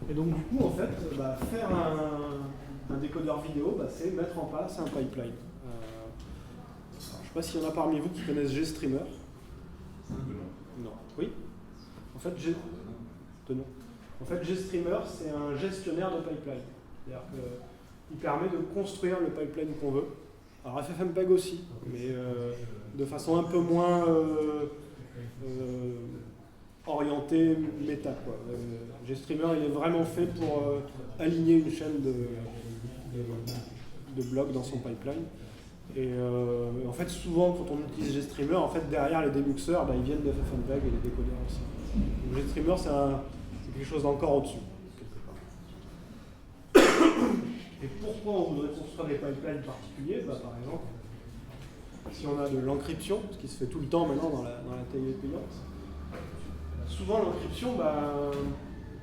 Et donc du coup, en fait, faire un décodeur vidéo, c'est mettre en place un pipeline. Je ne sais pas s'il y en a parmi vous qui connaissent GStreamer. Non. Oui. En fait, GStreamer, c'est un gestionnaire de pipeline. C'est-à-dire qu'il permet de construire le pipeline qu'on veut. Alors FFmpeg aussi, mais de façon un peu moins orientée méta. GStreamer, il est vraiment fait pour aligner une chaîne de blocs dans son pipeline. Et en fait, souvent, quand on utilise GStreamer, en fait, derrière les démuxeurs, ils viennent de FFmpeg et les décodeurs aussi. Donc, GStreamer, c'est quelque chose d'encore au-dessus. Et pourquoi on voudrait construire des pipelines particuliers ? Par exemple, si on a de l'encryption, ce qui se fait tout le temps maintenant dans la télé payante, souvent l'encryption,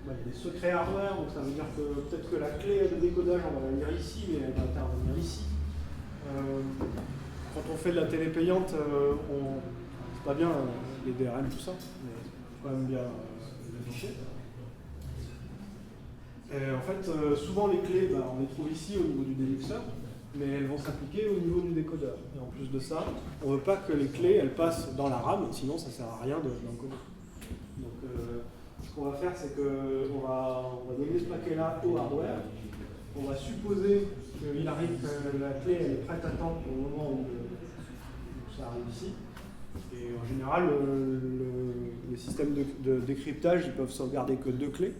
il y a des secrets hardware, donc ça veut dire que peut-être que la clé de décodage, on va la lire ici, mais elle va intervenir ici. Quand on fait de la télé payante, c'est pas bien les DRM, tout ça, mais il faut quand même bien l'afficher. En fait, souvent les clés, on les trouve ici au niveau du déluxeur, mais elles vont s'appliquer au niveau du décodeur. Et en plus de ça, on ne veut pas que les clés elles passent dans la RAM, sinon ça ne sert à rien d'encoder. Donc ce qu'on va faire, c'est qu'on va donner ce paquet-là au hardware. On va supposer qu'il arrive que la clé elle est prête à temps au moment où ça arrive ici. Et en général, les systèmes de décryptage ils peuvent sauvegarder que 2 clés.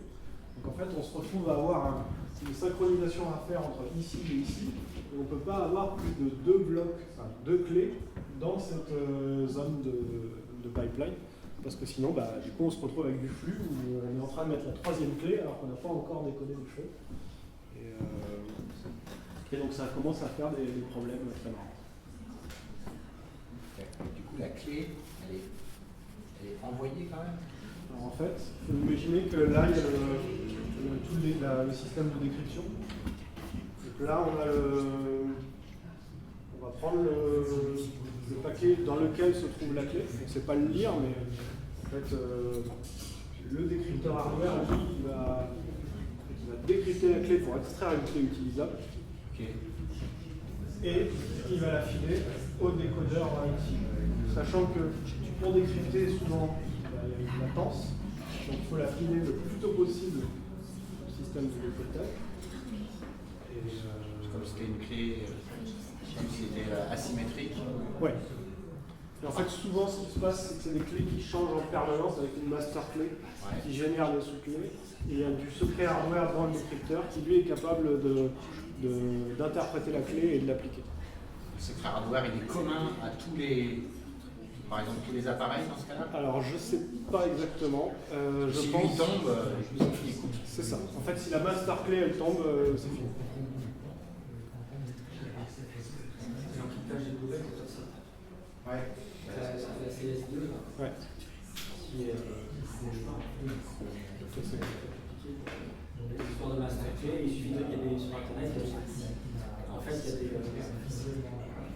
Donc en fait, on se retrouve à avoir une synchronisation à faire entre ici et ici. Et on ne peut pas avoir plus de 2 blocs, enfin 2 clés dans cette zone de pipeline. Parce que sinon, du coup, on se retrouve avec du flux où on est en train de mettre la 3e clé alors qu'on n'a pas encore décodé les choses. Et donc ça commence à faire des problèmes très marrants. Du coup, la clé, elle est envoyée quand même. Alors en fait, il faut imaginer que là, il y a le système de décryption. Donc là, on va prendre le paquet dans lequel se trouve la clé. On ne sait pas le lire, mais en fait, le décrypteur hardware, lui, il va décrypter la clé pour extraire une clé utilisable. Okay. Et il va la filer au décodeur ici. Sachant que pour décrypter, souvent, il y a une latence. Donc il faut la filer le plus tôt possible au système de décryptage. Comme c'était une clé, comme si c'était asymétrique. Ouais. Et en fait, souvent, ce qui se passe, c'est que c'est des clés qui changent en permanence avec une master clé qui génère des sous-clés. Et il y a du secret hardware dans le décrypteur qui, lui, est capable d'interpréter la clé et de l'appliquer. Le secret hardware, il est commun à tous les... Par exemple, tous les appareils dans ce cas-là? Alors, je ne sais pas exactement. Si je pense... lui tombe, il écoute. C'est ça. En fait, si la master clé, elle tombe, c'est fini. L'encryptage des globales, c'est comme ça. Ouais. Ça fait la CS2. Ouais. Qui est... L'histoire de master clé, il suffit de regarder sur Internet. En fait, il y a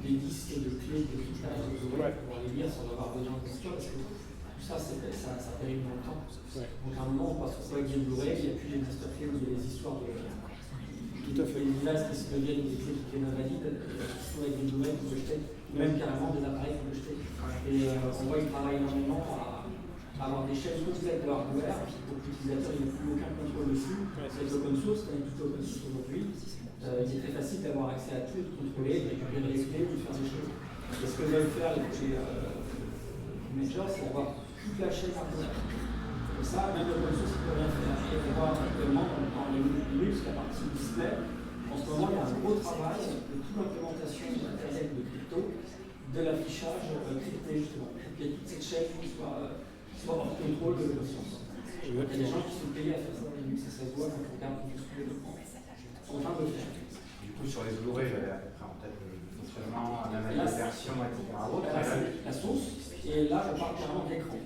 des listes de clés de cryptage de globales pour les lire sans avoir besoin de ça, parce que tout ça, ça périme dans le temps. Ouais. Donc à un moment, on passe au avec des Blu-ray, il n'y a plus les master clés où il y a les histoires de... Tout à fait. Les devices qui se deviennent des clés qui sont invalides, surtout avec des Blu-ray qu'on peut jeter, même carrément des appareils qu'on peut jeter. Et on voit qu'ils travaillent énormément à avoir des chaînes complètes de hardware, donc l'utilisateur n'a plus aucun contrôle dessus. C'est open source, on est tout open source aujourd'hui. Il est très facile d'avoir accès à tout, de contrôler, de récupérer les clés, de faire des choses. Et ce que veulent faire les majors, c'est avoir toute la chaîne hardware. Comme ça, même l'open source, il peut rien faire. Et on voit actuellement dans les Linux, la partie display, en ce moment, il y a un gros travail de toute l'implémentation du matériel de crypto, de l'affichage crypté justement. Il y a toute cette chaîne qui soit hors contrôle de l'open source. Il y a des gens qui sont payés à faire ça dans Linux, et ça se voit quand on regarde tout ce que les sont en train de le faire. Du coup, sur les Blu-ray, j'avais à peu près en tête le fonctionnement, l'analyse de version, etc. La source, et là, je parle carrément de l'écran.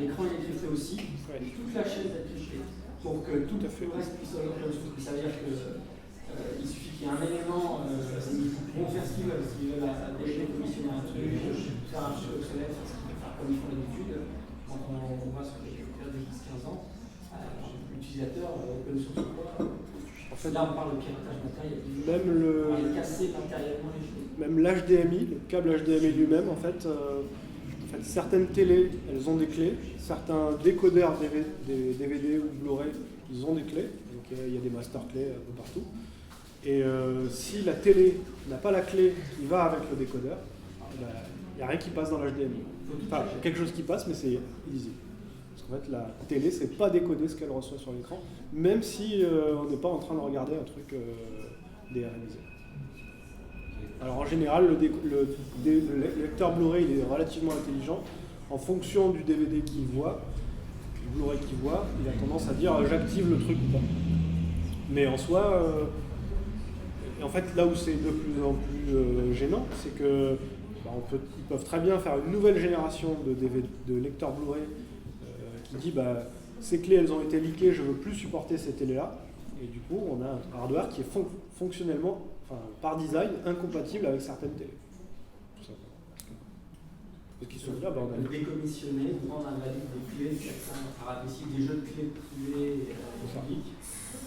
L'écran est crypté aussi, et toute la chaîne est cryptée pour que tout le reste puisse open source. Ça veut dire qu'il suffit qu'il y ait un élément, ils vont faire ce qu'ils veulent, s'ils veulent déléguer, commissionner un truc, faire un truc obsolète, faire comme ils font d'habitude. Quand on voit ce que j'ai fait il y a 10-15 ans, l'utilisateur open source ou quoi. En fait, là, on parle de piratage matériel. On va casser matériellement les choses. Même l'HDMI, le câble HDMI lui-même, en fait, certaines télés, elles ont des clés. Certains décodeurs DVD ou Blu-ray, ils ont des clés. Donc il y a des master clés un peu partout. Et si la télé n'a pas la clé qui va avec le décodeur, il n'y a rien qui passe dans l'HDMI. Enfin, quelque chose qui passe, mais c'est illisible. Parce qu'en fait, la télé, c'est pas décoder ce qu'elle reçoit sur l'écran, même si on n'est pas en train de regarder un truc DRMisé. Alors en général, le lecteur Blu-ray il est relativement intelligent. En fonction du DVD qu'il voit, du Blu-ray qu'il voit, il a tendance à dire j'active le truc ou pas. Mais en soi, en fait, là où c'est de plus en plus gênant, c'est que ils peuvent très bien faire une nouvelle génération de lecteurs Blu-ray qui dit ces clés elles ont été leakées, je ne veux plus supporter ces télés-là. Et du coup, on a un hardware qui est fonctionnellement, enfin, par design, incompatible avec certaines télés. Tout simplement. Parce qu'ils sont là, on a décommissionner, prendre un valide des clés, certains possible des jeux de clés privés publics.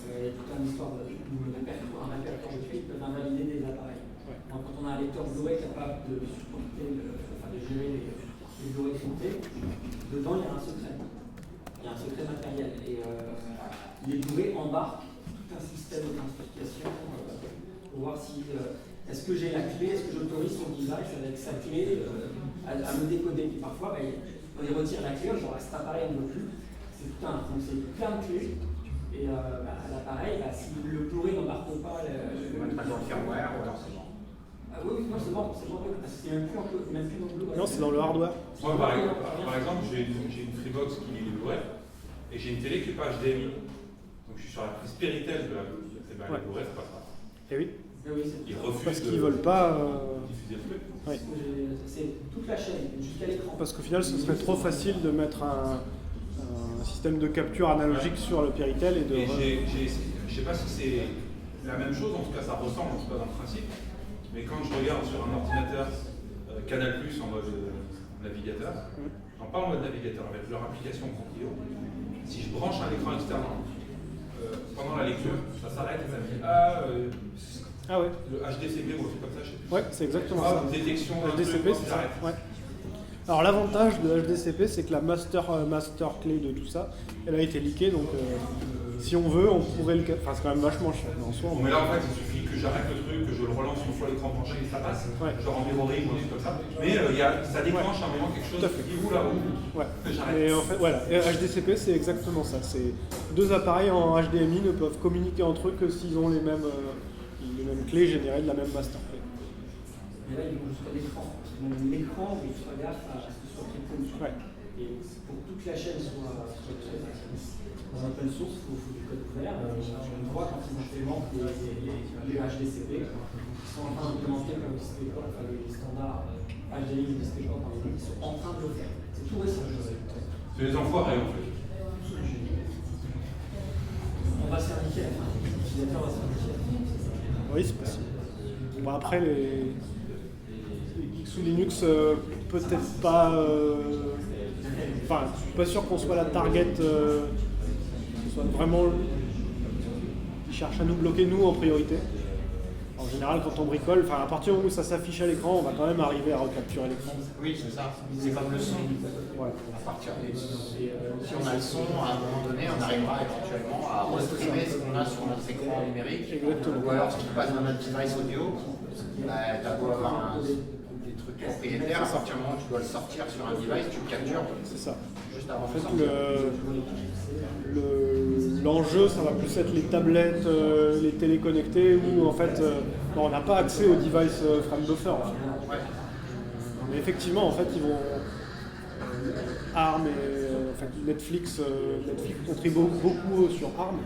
Il y a toute une histoire de un répertoire de clés qui peuvent invalider des appareils. Ouais. Donc, quand on a un lecteur Blu-ray capable de supporter, de gérer les Blu-ray cryptés, dedans il y a un secret. Il y a un secret matériel. Et les Blu-ray embarquent tout un système d'authentification pour voir si est-ce que j'ai la clé, est-ce que j'autorise son device avec sa clé à me décoder. Et parfois, on y retire la clé, genre cet appareil ne veut plus. C'est plein de clés. Et l'appareil, si le Blu-ray n'embarque pas dans le firmware ou alors c'est bon. Ah oui, non, c'est bon, parce que c'est même plus dans le Blu-ray. Non, c'est dans le hardware. Moi, par exemple, j'ai une Freebox qui lit le Blu-ray et j'ai une télé qui n'est pas HDMI. Donc je suis sur la prise Péritel de la Blu-ray. Le Blu-ray, ça passe pas. Et oui. Ils refusent parce qu'ils ne veulent pas diffuser le truc. Oui. C'est toute la chaîne, jusqu'à l'écran. Parce qu'au final, ce serait trop facile de mettre un système de capture analogique sur le Péritel et de. Je ne sais pas si c'est la même chose, en tout cas ça ressemble, en tout cas dans le principe. Mais quand je regarde sur un ordinateur Canal+ en mode navigateur, j'en parle en mode navigateur avec leur application Cronquillon, si je branche un écran externe pendant la lecture, ça s'arrête et ça me dit ah ouais. Le HDCP ou un truc comme ça, je sais plus. Ouais, c'est exactement ça. Détection HDCP, c'est ça. Ouais. Alors l'avantage de HDCP, c'est que la master clé de tout ça, elle a été leakée, donc si on veut, on pourrait le. Enfin, c'est quand même vachement cher. En soi, mais là, en fait, il suffit que j'arrête le truc, que je le relance une fois l'écran branché et ça passe. Ouais. Genre en mirroring ou des trucs comme ça. Mais ça déclenche à un moment quelque chose qui vous là où j'arrête. Et en fait, voilà. Et HDCP, c'est exactement ça. C'est deux appareils en HDMI ne peuvent communiquer entre eux que s'ils ont les mêmes clés générées de la même master clé. Mais là, il faut jusqu'à l'écran. L'écran, il faut faire gaffe à ce que ce soit crypté. Ouais. Et pour que toute la chaîne soit dans un open source, il faut du code ouvert. On voit quand ils implémentent les HDCP, ils sont en train d'implémenter comme les standards HDMI ou DisplayPort dans les lignes, ils sont en train de le faire. C'est tout récent. C'est les enfoirés en fait. On va se faire niquer à la fin. L'utilisateur va se faire niquer à la fin. Oui, c'est possible. Bon, après, les geeks sous Linux, peut-être pas. Enfin, je suis pas sûr qu'on soit la target. Qu'on soit vraiment. Ils cherchent à nous bloquer, nous, en priorité. En général, quand on bricole, à partir du moment où ça s'affiche à l'écran, on va quand même arriver à recapturer l'écran. Oui, c'est ça. C'est comme le son. Ouais. À partir si on a le son, à un moment donné, on arrivera éventuellement à retrouver ce qu'on a sur notre écran numérique. Exactement. Ou alors, si tu passes dans notre device audio, tu as beau avoir des trucs propriétaires, à partir du moment où tu dois le sortir sur un device, tu le captures. C'est ça. Juste avant en fait, l'enjeu, ça va plus être les tablettes, les téléconnectés, où en fait, on n'a pas accès au device frame buffer. En fait. Ouais. Mais effectivement, en fait, ils vont ARM et Netflix contribue beaucoup sur ARM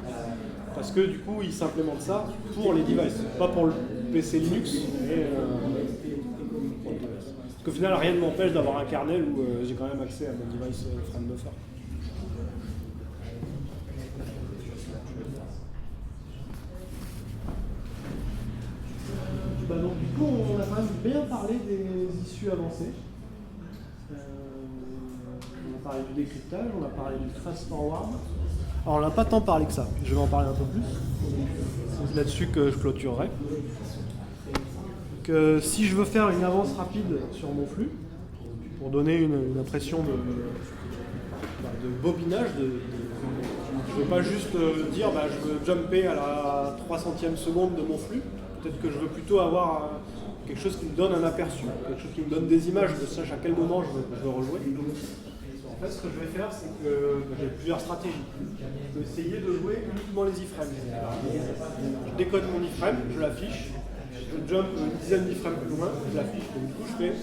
parce que du coup, ils s'implémentent ça pour les devices, pas pour le PC Linux, mais pour les devices. Parce qu'au final, rien ne m'empêche d'avoir un kernel où j'ai quand même accès à mon device frame buffer. Donc du coup, on a quand même bien parlé des issues avancées. On a parlé du décryptage, on a parlé du fast forward. Alors on n'a pas tant parlé que ça, je vais en parler un peu plus. C'est là-dessus que je clôturerai. Que si je veux faire une avance rapide sur mon flux, pour donner une impression de bobinage, je ne veux pas juste dire je veux jumper à la 300e seconde de mon flux. Peut-être que je veux plutôt avoir quelque chose qui me donne un aperçu, quelque chose qui me donne des images, que je sache à quel moment je veux rejouer. En fait, ce que je vais faire, c'est que j'ai plusieurs stratégies. Je vais essayer de jouer uniquement les iframes. Je décode mon iframe, je l'affiche, je jump une dizaine d'iframes plus loin, je l'affiche, donc du coup je fais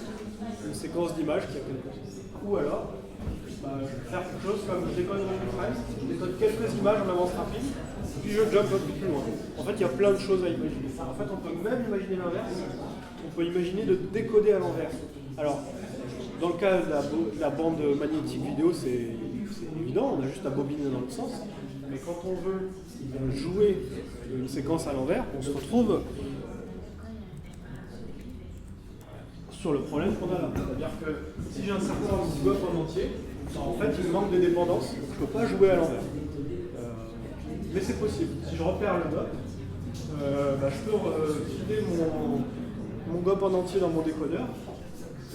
une séquence d'images qui a quelque chose. Ou alors, je vais faire quelque chose comme je décode mon iframe, je décode quelques images en avance rapide, puis je jump un peu plus loin. En fait, il y a plein de choses à imaginer. En fait, on peut même imaginer l'inverse. On peut imaginer de décoder à l'envers. Alors, dans le cas de la bande magnétique vidéo, c'est c'est évident, on a juste à bobiner dans l'autre sens. Mais quand on veut jouer une séquence à l'envers, on se retrouve sur le problème qu'on a là. C'est-à-dire que si j'ai un certain gop en entier, en fait il me manque des dépendances, donc je ne peux pas jouer à l'envers. Mais c'est possible. Si je repère le gop, je peux filer mon gop en entier dans mon décodeur.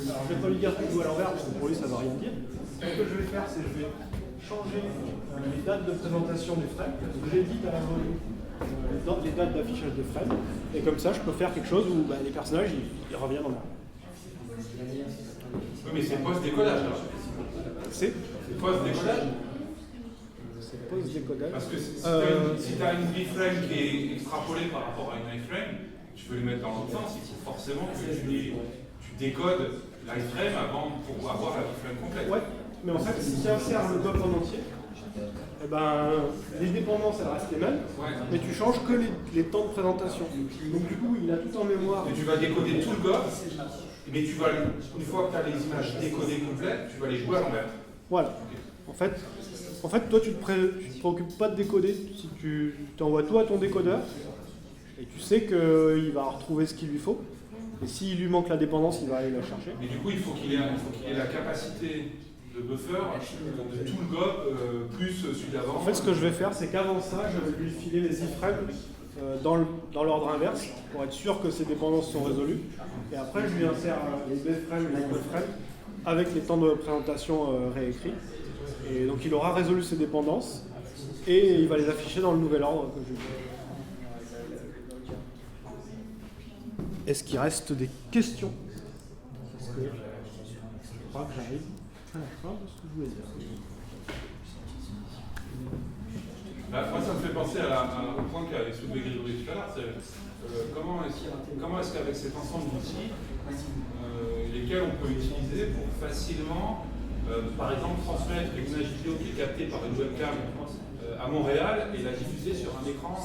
Alors je ne vais pas lui dire de jouer à l'envers parce que pour lui ça ne va rien dire. Ce que je vais faire, c'est que je vais changer les dates de présentation des frames. Donc j'édite à la volée les dates d'affichage des frames. Et comme ça, je peux faire quelque chose où les personnages ils reviennent en arrière. Oui, mais c'est post-décodage là. C'est post-décodage. C'est post-décodage. Parce que si tu as une iframe qui est extrapolée par rapport à une iframe, tu peux les mettre dans l'autre sens. Il faut forcément que tu décodes l'iframe avant pour avoir la iframe complète. Ouais, mais en fait, si tu insères le gop en entier, les dépendances elles restent les mêmes, mais tu changes que les temps de présentation. Donc du coup, il a tout en mémoire. Et tu vas décoder tout le gop, mais tu vas, une fois que tu as les images décodées complètes, tu vas les jouer à l'envers. Voilà. En fait, toi, tu te préoccupes pas de décoder. Si tu envoies tout à ton décodeur, et tu sais qu'il va retrouver ce qu'il lui faut. Et s'il lui manque la dépendance, il va aller la chercher. Mais du coup, il faut qu'il ait la capacité de buffer de tout le gop plus celui d'avant. En fait, ce que je vais faire, c'est qu'avant ça, je vais lui filer les iframes dans l'ordre inverse pour être sûr que ses dépendances sont résolues. Et après, je lui insère les bframes et les bframes avec les temps de présentation réécrits. Et donc, il aura résolu ses dépendances et il va les afficher dans le nouvel ordre que je lui dis. Est-ce qu'il reste des questions? Parce que je crois que j'arrive à la fin de ce que je voulais dire. Moi, ça me fait penser au point qu'avait soulevé Grégory tout à l'heure. Comment est-ce qu'avec cet ensemble d'outils, lesquels on peut utiliser pour facilement, par exemple, transmettre une image vidéo qui est captée par une webcam à Montréal et la diffuser sur un écran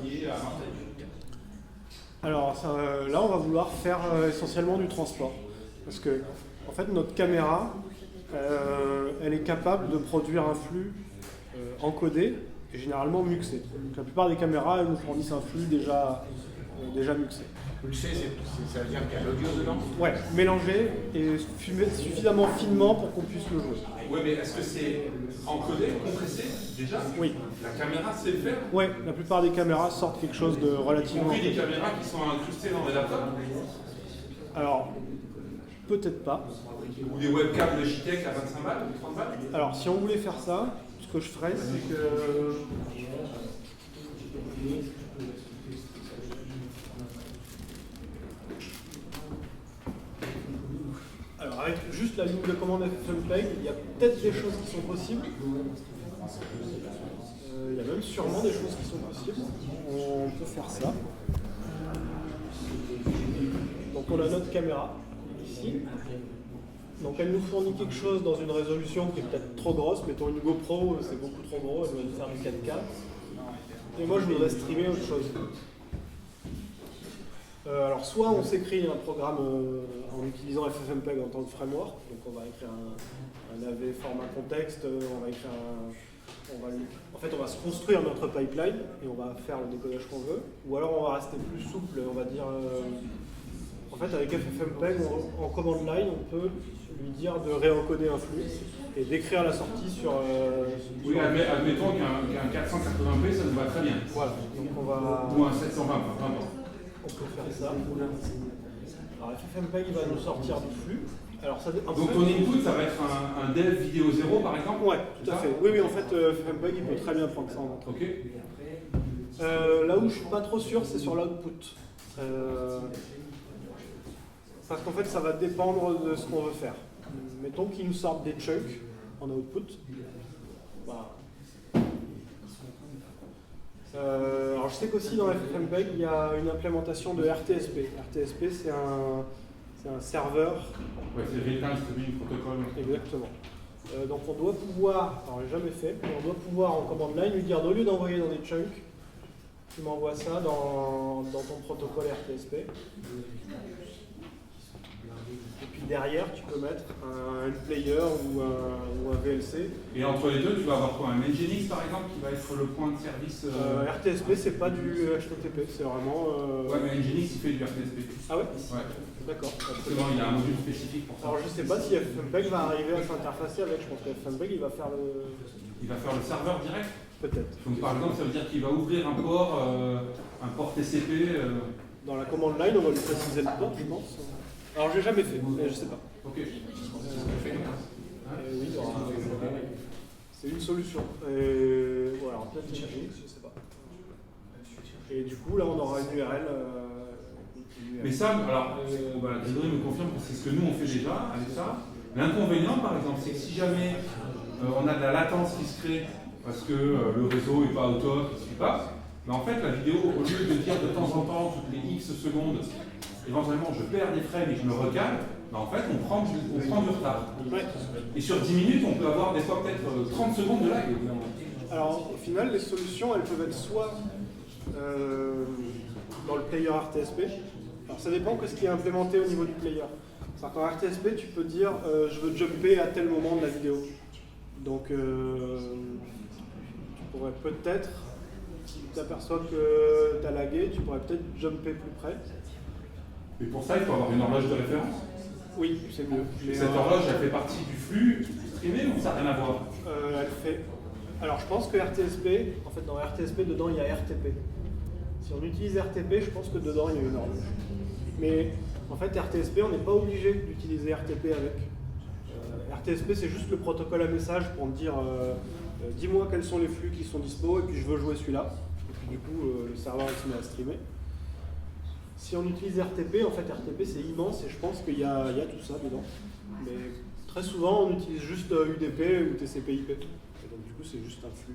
qui est à Marseille? Alors là, on va vouloir faire essentiellement du transport. Parce que, en fait, notre caméra, elle est capable de produire un flux encodé et généralement muxé. Donc, la plupart des caméras, elles nous fournissent un flux déjà muxé. Muxé, ça veut dire qu'il y a l'audio dedans? Ouais, mélangé et suffisamment finement pour qu'on puisse le jouer. Oui, mais est-ce que c'est encodé, compressé déjà? Oui. La caméra sait le faire? Oui, la plupart des caméras sortent quelque chose de relativement... Y compris des caméras qui sont incrustées dans les laptops? Alors, peut-être pas. Ou des webcams de Logitech à 25 balles ou 30 balles? Alors, si on voulait faire ça, ce que je ferais, c'est que... Alors, avec juste la ligne de commande FFmpeg, il y a peut-être des choses qui sont possibles. Il y a même sûrement des choses qui sont possibles. On peut faire ça. Donc, on a notre caméra, ici. Donc, elle nous fournit quelque chose dans une résolution qui est peut-être trop grosse. Mettons une GoPro, c'est beaucoup trop gros, elle doit nous faire du 4K. Et moi, je voudrais streamer autre chose. Alors, soit on s'écrit un programme en utilisant FFmpeg en tant que framework, donc on va écrire un AV format contexte, on va écrire en fait, on va se construire notre pipeline et on va faire le décodage qu'on veut, ou alors on va rester plus souple, on va dire. En fait, avec FFmpeg, en command line, on peut lui dire de réencoder un flux et d'écrire la sortie sur. Oui, admettons qu'un 480p, ça nous va très bien. Voilà. Donc on va. Ou un 720, peu importe. On peut faire ça. Alors FFmpeg il va nous sortir du flux. Alors, ça, donc ton input, ça va être un dev vidéo 0 par exemple? Ouais, tout à fait. Oui, en fait, FFmpeg il peut très bien prendre ça en compte. Ok. Là où je suis pas trop sûr, c'est sur l'output. Parce qu'en fait, ça va dépendre de ce qu'on veut faire. Mettons qu'ils nous sortent des chunks en output. Voilà. Alors je sais qu'aussi dans FFmpeg, il y a une implémentation de RTSP. RTSP, c'est un serveur. Ouais, c'est Real-Time Streaming Protocol. Exactement. Donc on doit pouvoir, alors j'ai jamais fait, mais on doit pouvoir en command line lui dire, au lieu d'envoyer dans des chunks, tu m'envoies ça dans ton protocole RTSP. Et puis derrière, tu peux mettre un player ou un VLC. Et entre les deux, tu vas avoir quoi? Un Nginx par exemple qui va être le point de service RTSP, c'est pas du HTTP, c'est vraiment. Ouais, mais Nginx il fait du RTSP. Ah ouais? Ouais. D'accord. C'est bon, il y a un module spécifique pour ça. Alors je sais pas si FFmpeg va arriver à s'interfacer avec, je pense que FFmpeg il va faire le. Il va faire le serveur direct? Peut-être. Donc par exemple, ça veut dire qu'il va ouvrir un port TCP. Dans la command line, on va lui préciser le port, je pense. Alors j'ai jamais fait, mais je sais pas. Ok. Oui, c'est une solution. Et voilà, peut-être Nginx, je sais pas. Et du coup, là, on aura une URL. Mais ça, alors, voilà, Grégory me confirme que c'est ce que nous on fait déjà avec ça. L'inconvénient, par exemple, c'est que si jamais on a de la latence qui se crée parce que le réseau n'est pas au top, il ne suit pas, mais en fait, la vidéo, au lieu de dire de temps en temps, toutes les X secondes, éventuellement je perds des frames et je me recale, ben en fait, on prend du retard. Et sur 10 minutes, on peut avoir des fois peut-être 30 secondes de lag. Alors, au final, les solutions, elles peuvent être soit dans le player RTSP. Alors, ça dépend de ce qui est implémenté au niveau du player. C'est-à-dire qu'en RTSP, tu peux dire je veux jumper à tel moment de la vidéo. Donc, tu pourrais peut-être, si tu t'aperçois que tu as lagué, tu pourrais peut-être jumper plus près. Et pour ça, il faut avoir une horloge de référence. Oui, c'est mieux. Mais cette horloge, elle fait partie du flux streamé ou ça n'a rien à voir? Elle fait. Alors, je pense que RTSP, en fait, dans RTSP, dedans, il y a RTP. Si on utilise RTP, je pense que dedans, il y a une horloge. Mais en fait, RTSP, on n'est pas obligé d'utiliser RTP avec. RTSP, c'est juste le protocole à message pour me dire dis-moi quels sont les flux qui sont dispo et puis je veux jouer celui-là. Et puis du coup, le serveur il se met à streamer. Si on utilise RTP, en fait, RTP c'est immense et je pense qu'il y a tout ça dedans. Mais très souvent, on utilise juste UDP ou TCP/IP. Et donc du coup, c'est juste un flux.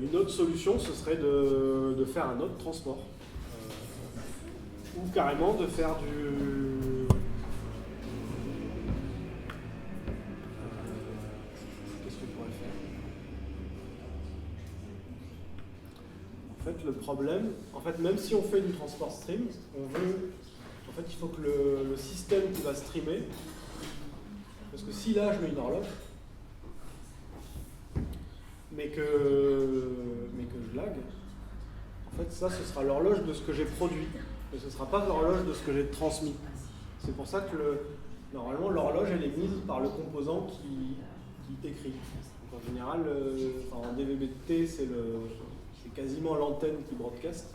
Une autre solution, ce serait de faire un autre transport. Ou carrément de faire du... Qu'est-ce qu'on pourrait faire? En fait, le problème, même si on fait du transport stream, il faut que le système qui va streamer, parce que si là je mets une horloge, mais que je lag, en fait ça ce sera l'horloge de ce que j'ai produit, mais ce ne sera pas l'horloge de ce que j'ai transmis. C'est pour ça que normalement l'horloge elle est mise par le composant qui écrit. Donc, en général, en DVB-T c'est quasiment l'antenne qui broadcast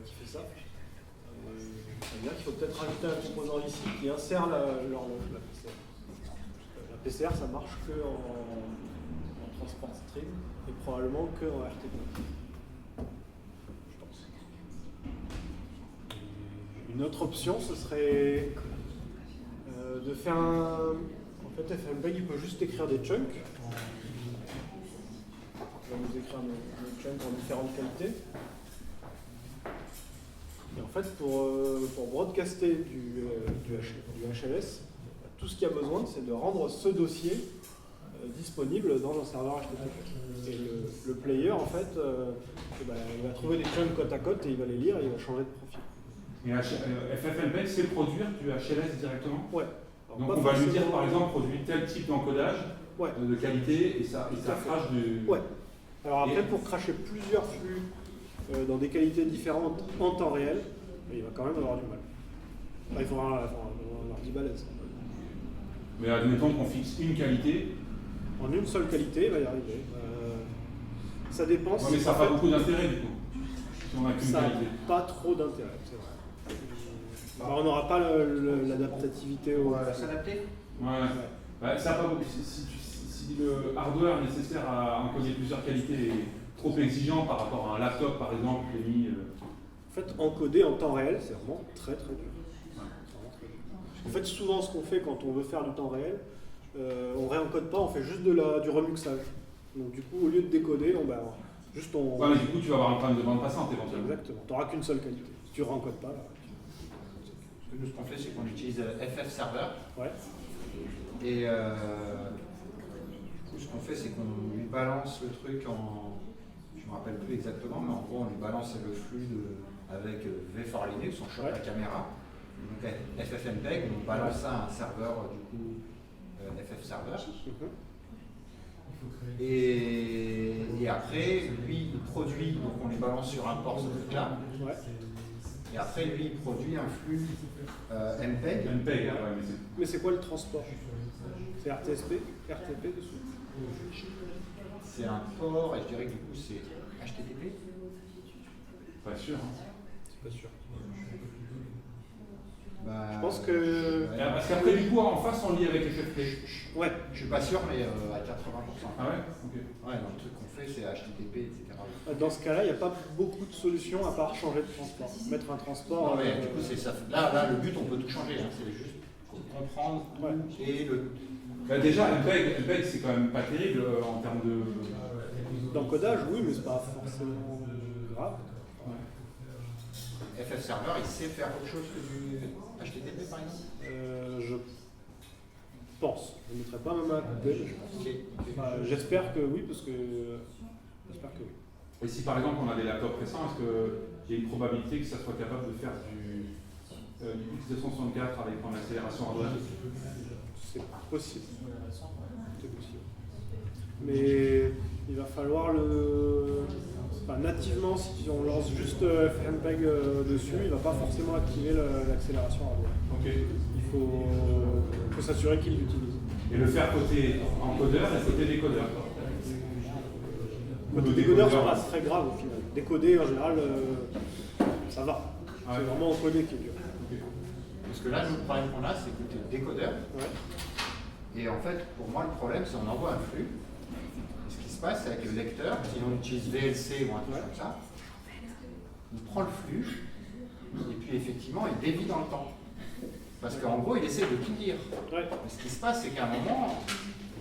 qui fait ça. Ça veut dire qu'il faut peut-être rajouter un composant ici qui insère l'horloge, la PCR. La PCR ça marche que en transport stream et probablement que en RTP. Je pense. Une autre option, ce serait de faire un... En fait, FFmpeg, il peut juste écrire des chunks. On va nous écrire nos chunks en différentes qualités. Et en fait, pour broadcaster du HLS, tout ce qu'il y a besoin, c'est de rendre ce dossier disponible dans un serveur HTTP. Et le player, en fait, il va trouver les chunks côte à côte et il va les lire et il va changer de profil. Et FFmpeg, c'est produire du HLS directement? Ouais. Alors, donc on va lui dire, par exemple, produire tel type d'encodage de qualité et ça crache du... Ouais. Alors après, pour cracher plusieurs flux dans des qualités différentes en temps réel, il va quand même avoir du mal. Il faudra avoir 10 balaises. Mais admettons qu'on fixe une qualité. En une seule qualité, il va y arriver. Ça dépend. Ouais, mais ça n'a pas beaucoup d'intérêt du coup. Si on n'a qu'une qualité. Ça n'a pas trop d'intérêt, c'est vrai. Alors, on n'aura pas l'adaptativité au. S'adapter. Ouais. Ça a pas beaucoup. Si le hardware nécessaire à encoder plusieurs qualités est trop exigeant par rapport à un laptop par exemple, En fait, encoder en temps réel, c'est vraiment très très dur. En fait, souvent, ce qu'on fait quand on veut faire du temps réel, on réencode pas, on fait juste du remuxage. Donc, du coup, au lieu de décoder, on. Ouais, mais du coup, tu vas avoir un problème de bande passante éventuellement. Exactement. Tu n'auras qu'une seule qualité. Si tu réencodes pas, là. Nous, ce qu'on fait, c'est qu'on utilise FF Server. Ouais. Et ce qu'on fait, c'est qu'on lui balance le truc en. Je ne me rappelle plus exactement, mais en gros, on lui balance le flux avec V for Linux, on chope la caméra. Donc FFmpeg, on balance ça à un serveur du coup FF server. Et après, lui, il produit, donc on les balance sur un port ce truc-là. Ouais. Et après, lui, il produit un flux MPEG. MPEG, ouais, mais c'est quoi le transport? C'est RTP dessous? C'est un port, et je dirais que du coup, c'est HTTP. Pas sûr. Hein. C'est pas sûr. Bah, je pense que... Parce qu'après, du coup, en face, on lit avec FFP. Ouais. Je suis pas sûr, mais à 80%. Ah ouais? Ok. Ouais, dans le truc qu'on fait, c'est HTTP, etc. Dans ce cas-là, il n'y a pas beaucoup de solutions à part changer de transport. Mettre un transport... Non, mais du coup, c'est ça. Là, le but, on peut tout changer. Hein. C'est juste comprendre et le... Bah déjà, MPEG, c'est quand même pas terrible en termes de... D'encodage, oui, mais c'est pas forcément grave. FF Server, il sait faire autre chose que du HTTP, par exemple Je pense. Je ne mettrai pas ma main à couper, mais je pense. Enfin, j'espère que oui, parce que... J'espère que oui. Et si par exemple on a des laptops récents, est-ce qu'il y a une probabilité que ça soit capable de faire du X264 avec en accélération hardware? C'est possible. C'est possible. Mais il va falloir le... Enfin, nativement, si on lance juste FFmpeg dessus, il ne va pas forcément activer l'accélération hardware. Okay. Il faut s'assurer qu'il l'utilise. Et le faire côté encodeur et côté décodeur. Côté décodeur, c'est pas très grave au final. Décoder, en général, ça va. Ouais. C'est vraiment encoder qui est dur. Okay. Parce que là, le problème qu'on a, c'est que tu es le décodeur. Ouais. Et en fait, pour moi, le problème, c'est qu'on envoie un flux. Et ce qui se passe, c'est avec le lecteur, si on utilise VLC ou un truc comme ça, il prend le flux, et puis effectivement, il dévie dans le temps. Parce qu'en gros, il essaie de tout dire. Ouais. Mais ce qui se passe, c'est qu'à un moment,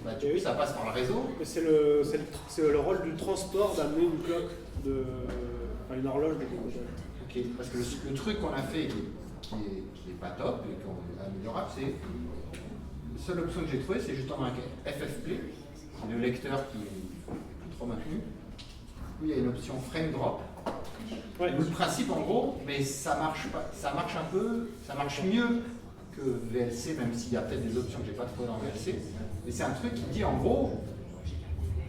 bah, du coup, ça passe par le réseau. Mais c'est le rôle du transport d'amener une cloque, une horloge de décodage. Ok, parce que le truc qu'on a fait qui est pas top et qu'on est améliorable, c'est la seule option que j'ai trouvée, c'est justement un FFP, le lecteur qui est plus trop maintenu. Où il y a une option frame drop. Ouais. Le principe en gros, mais ça marche pas, ça marche un peu, ça marche mieux que VLC, même s'il y a peut-être des options que j'ai pas trouvées dans VLC. Mais c'est un truc qui dit en gros,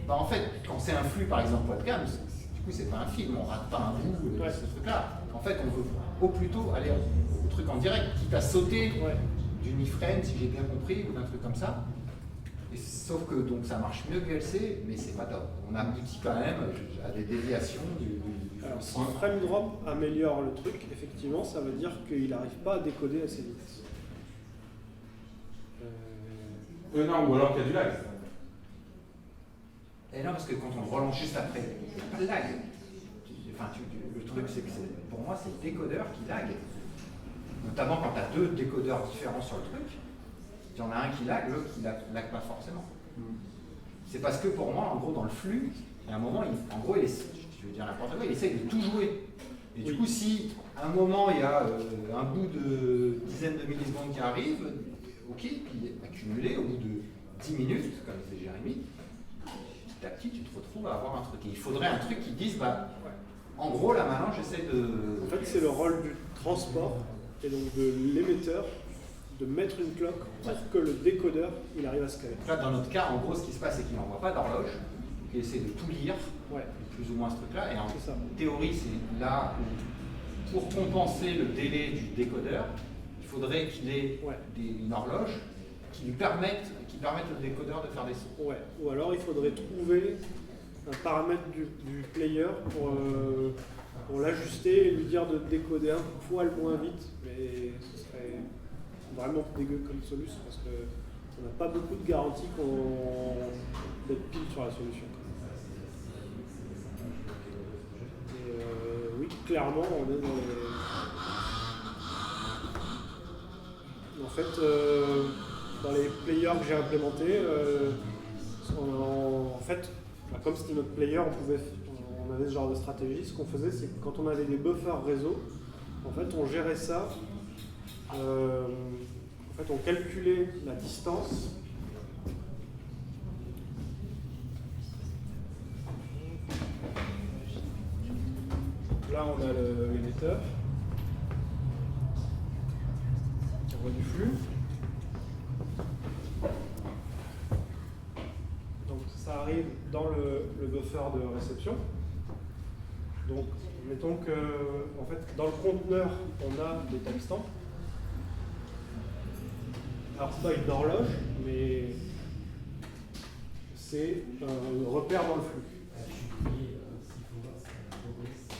bah en fait, quand c'est un flux par exemple webcam, du coup c'est pas un film, on rate pas un bout de ce truc-là. En fait, on veut au plus tôt aller au truc en direct, quitte à sauter d'une iframe, si j'ai bien compris, ou d'un truc comme ça. Et sauf que donc ça marche mieux que VLC, mais c'est pas top. On aboutit quand même à des déviations du Alors, si frame drop améliore le truc, effectivement, ça veut dire qu'il n'arrive pas à décoder assez vite. Non, ou alors qu'il y a du lag. Et non, parce que quand on relance juste après, il n'y a pas de lag. Enfin, le truc, c'est que pour moi, c'est le décodeur qui lag. Notamment quand tu as deux décodeurs différents sur le truc, il y en a un qui lag, l'autre qui lag pas forcément. C'est parce que pour moi, en gros, dans le flux, il y a un moment, en gros, je vais dire n'importe quoi, il essaye de tout jouer. Et du coup, si à un moment, il y a un bout de dizaines de millisecondes qui arrive, ok, puis accumulé au bout de 10 minutes, comme disait Jérémy, petit à petit, tu te retrouves à avoir un truc. Et il faudrait un truc qui dise, bah, en gros, là maintenant, j'essaie de... En fait, c'est le rôle du transport et donc de l'émetteur de mettre une cloque pour que le décodeur il arrive à se caler. Là, dans notre cas, en gros, ce qui se passe, c'est qu'il n'envoie pas d'horloge, il essaie de tout lire, plus ou moins ce truc-là. Et en théorie, c'est là où, pour compenser le délai du décodeur, il faudrait qu'il ait une horloge qui lui permette au décodeur de faire des sons. Ouais. Ou alors, il faudrait trouver un paramètre du player pour l'ajuster et lui dire de décoder un poil moins vite. Mais ce serait vraiment dégueu comme solution parce qu'on n'a pas beaucoup de garanties d'être pile sur la solution. Et oui, clairement, on est dans les... En fait, dans les players que j'ai implémentés, en fait, comme c'était notre player, on avait ce genre de stratégie. Ce qu'on faisait, c'est que quand on avait des buffers réseau, en fait, on gérait ça. En fait, on calculait la distance. Là, on a l'émetteur. envoie du flux. Donc ça arrive dans le buffer de réception. Donc mettons que en fait, dans le conteneur, on a des timestamps. Alors c'est pas une horloge, mais c'est un repère dans le flux.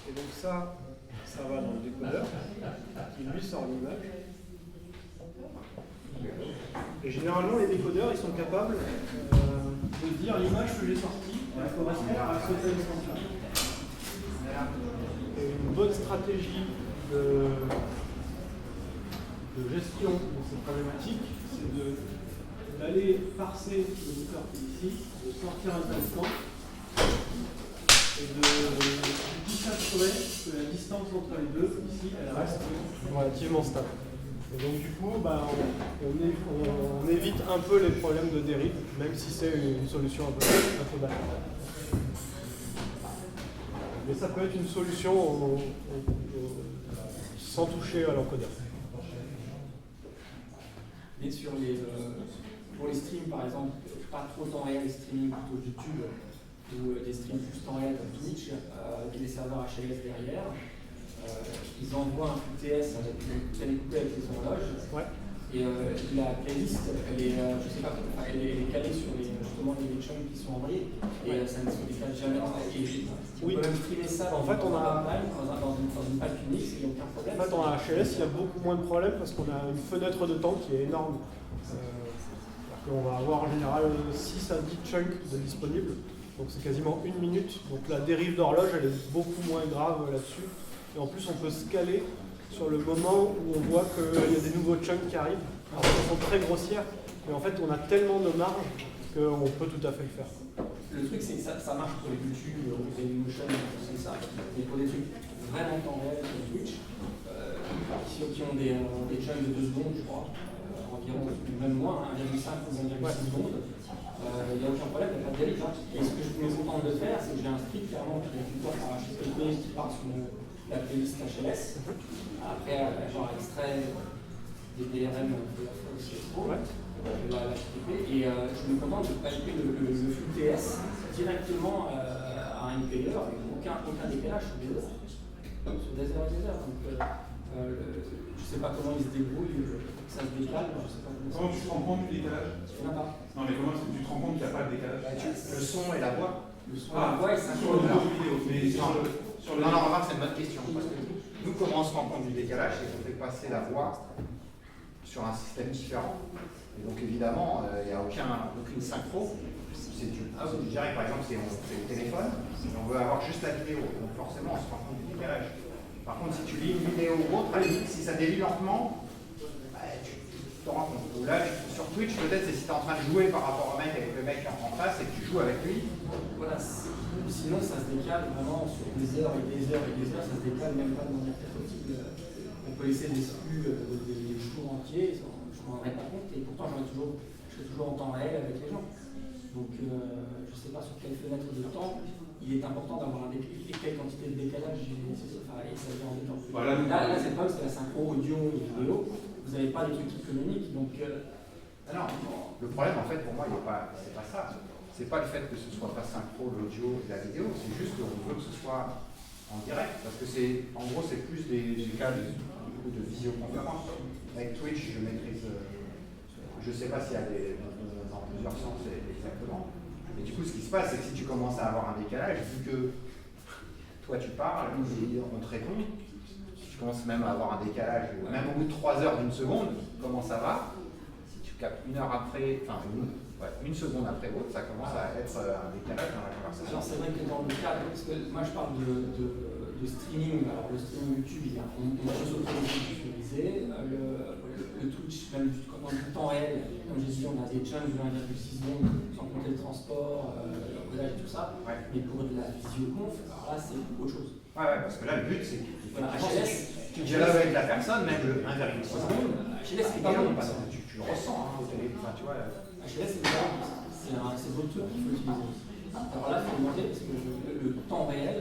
Et donc ça va dans le décodeur, qui lui sort l'image. Et généralement, les décodeurs, ils sont capables de dire l'image que j'ai sortie, elle correspond à ce timestamp-là. Et une bonne stratégie de gestion de ces problématiques, c'est d'aller parser le moteur qui est ici, de sortir un timestamp et de s'assurer que la distance entre les deux, ici, elle reste relativement stable. Et donc du coup, on évite un peu les problèmes de dérive, même si c'est une solution un peu bateau. Mais ça peut être une solution sans toucher à l'encodeur. Et pour les streams, par exemple, pas trop temps réel, streaming plutôt YouTube, ou des streams plus temps réel comme Twitch, avec des serveurs HLS derrière, ils envoient un QTS avec télécoupé avec les horloges. Ouais. Et la playlist, elle est, je sais pas, elle est calée sur justement les chunks qui sont envoyés. Et ça ne se décale jamais. On peut même streamer ça en fait, on a dans une page Unix, il n'y a aucun problème. En fait, en HLS, il y a beaucoup moins de problèmes parce qu'on a une fenêtre de temps qui est énorme. On va avoir en général 6 à 10 chunks de disponibles. Donc c'est quasiment 1 minute. Donc la dérive d'horloge, elle est beaucoup moins grave là-dessus. Et en plus, on peut se caler sur le moment où on voit qu'il y a des nouveaux chunks qui arrivent. Alors, elles sont très grossières, mais en fait, on a tellement de marge qu'on peut tout à fait le faire. Le truc, c'est que ça marche pour les YouTube, ou les Dailymotion, c'est ça. Mais pour des trucs vraiment temps réel comme Twitch, qui ont des chunks de 2 secondes, je crois, environ, même moins, 1,5 ou 1,6 secondes, il n'y a aucun problème, il n'y a pas de dérive. Et ce que je me contente de faire, c'est que j'ai un script clairement qui est plutôt par HTTP qui part sur la playlist HLS. Après, genre extrait des DRM de la FOSCO, la HTTP, et je me contente de piper le flux TS directement à un payer avec aucun décalage sur des heures. Sur des heures et des heures. Donc, je ne sais pas comment ils se débrouillent, ça se décale, je sais pas comment tu te rends compte du décalage? Il n'y en a pas. Non, mais comment tu te rends compte qu'il n'y a pas de décalage? Le son et la voix. Le son et la voix, c'est sur le vidéo. Mais sur le... Non, remarque, c'est une bonne question. Parce que nous, comment on se rend compte du décalage, c'est qu'on fait passer la voix sur un système différent. Et donc, évidemment, il n'y a aucune synchro. Je dirais que par exemple, c'est le téléphone, et on veut avoir juste la vidéo. Donc, forcément, on se rend compte du décalage. Par contre, si tu lis une vidéo ou autre, à la limite, si ça dévie lentement, tu t'en rends compte. Ou là, sur Twitch, peut-être, c'est si tu es en train de jouer par rapport au mec avec le mec en face et que tu joues avec lui. Voilà, sinon ça se décale vraiment sur des heures et des heures et des heures, ça se décale même pas de manière très possible. On peut laisser des flux des jours entiers, je ne m'en rendrais pas compte, et pourtant je serai toujours en temps réel avec les gens. Donc je ne sais pas sur quelle fenêtre de temps il est important d'avoir quelle quantité de décalage et ça vient en décalage. Voilà, là c'est pas, c'est la synchro audio et vidéo, vous n'avez pas des trucs économiques, donc... Non, le problème en fait pour moi, c'est pas ça. C'est pas le fait que ce soit pas synchro l'audio et la vidéo, c'est juste qu'on veut que ce soit en direct, parce que en gros c'est plus des cas de visioconférence. Avec Twitch, je maîtrise, je sais pas s'il y a dans plusieurs sens exactement. Mais du coup, ce qui se passe, c'est que si tu commences à avoir un décalage, vu que toi tu parles et on te répond, si tu commences même à avoir un décalage, même au bout de 3 heures d'une seconde, comment ça va? Si tu captes 1 heure après, enfin une seconde après l'autre, ça commence à être un décalage dans la conversation. C'est vrai que dans le cadre, parce que moi je parle de streaming, alors le streaming YouTube, on peut s'auto-visualiser, le Twitch, même dans le temps réel, comme j'ai dit, on a des chunks de 1,6 secondes, sans compter le transport, le codage et tout ça, mais pour de la visioconf, alors là c'est autre chose. Ouais, parce que là le but c'est que HLS, tu dialogues avec la personne, même le 1,6 secondes, HLS c'est pas bon, parce que tu le ressens au téléphone, tu vois. HLS c'est votre truc qu'il faut utiliser. Alors là, il faut demander parce que le temps réel,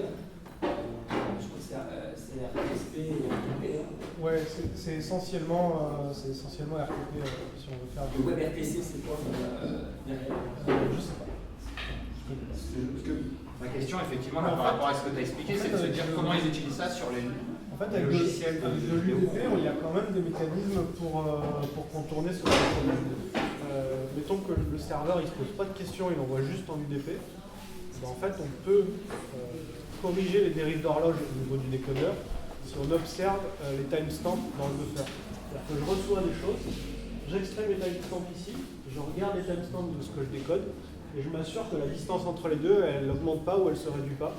je crois que c'est RTSP et RTP. Ouais, c'est essentiellement RTP si on veut faire. Le WebRTC, c'est quoi derrière Je sais pas. Parce que ma question, effectivement, là, par rapport à ce que tu as expliqué, c'est de se dire comment ils utilisent ça sur les Avec logiciels de l'UDP, il y a quand même des mécanismes pour contourner ce genre de problème. Mettons que le serveur il se pose pas de questions, il envoie juste en UDP. Ben, en fait, on peut corriger les dérives d'horloge au niveau du décodeur si on observe les timestamps dans le buffer. C'est-à-dire que je reçois des choses, j'extrais mes timestamps ici, je regarde les timestamps de ce que je décode et je m'assure que la distance entre les deux, elle n'augmente pas ou elle ne se réduit pas.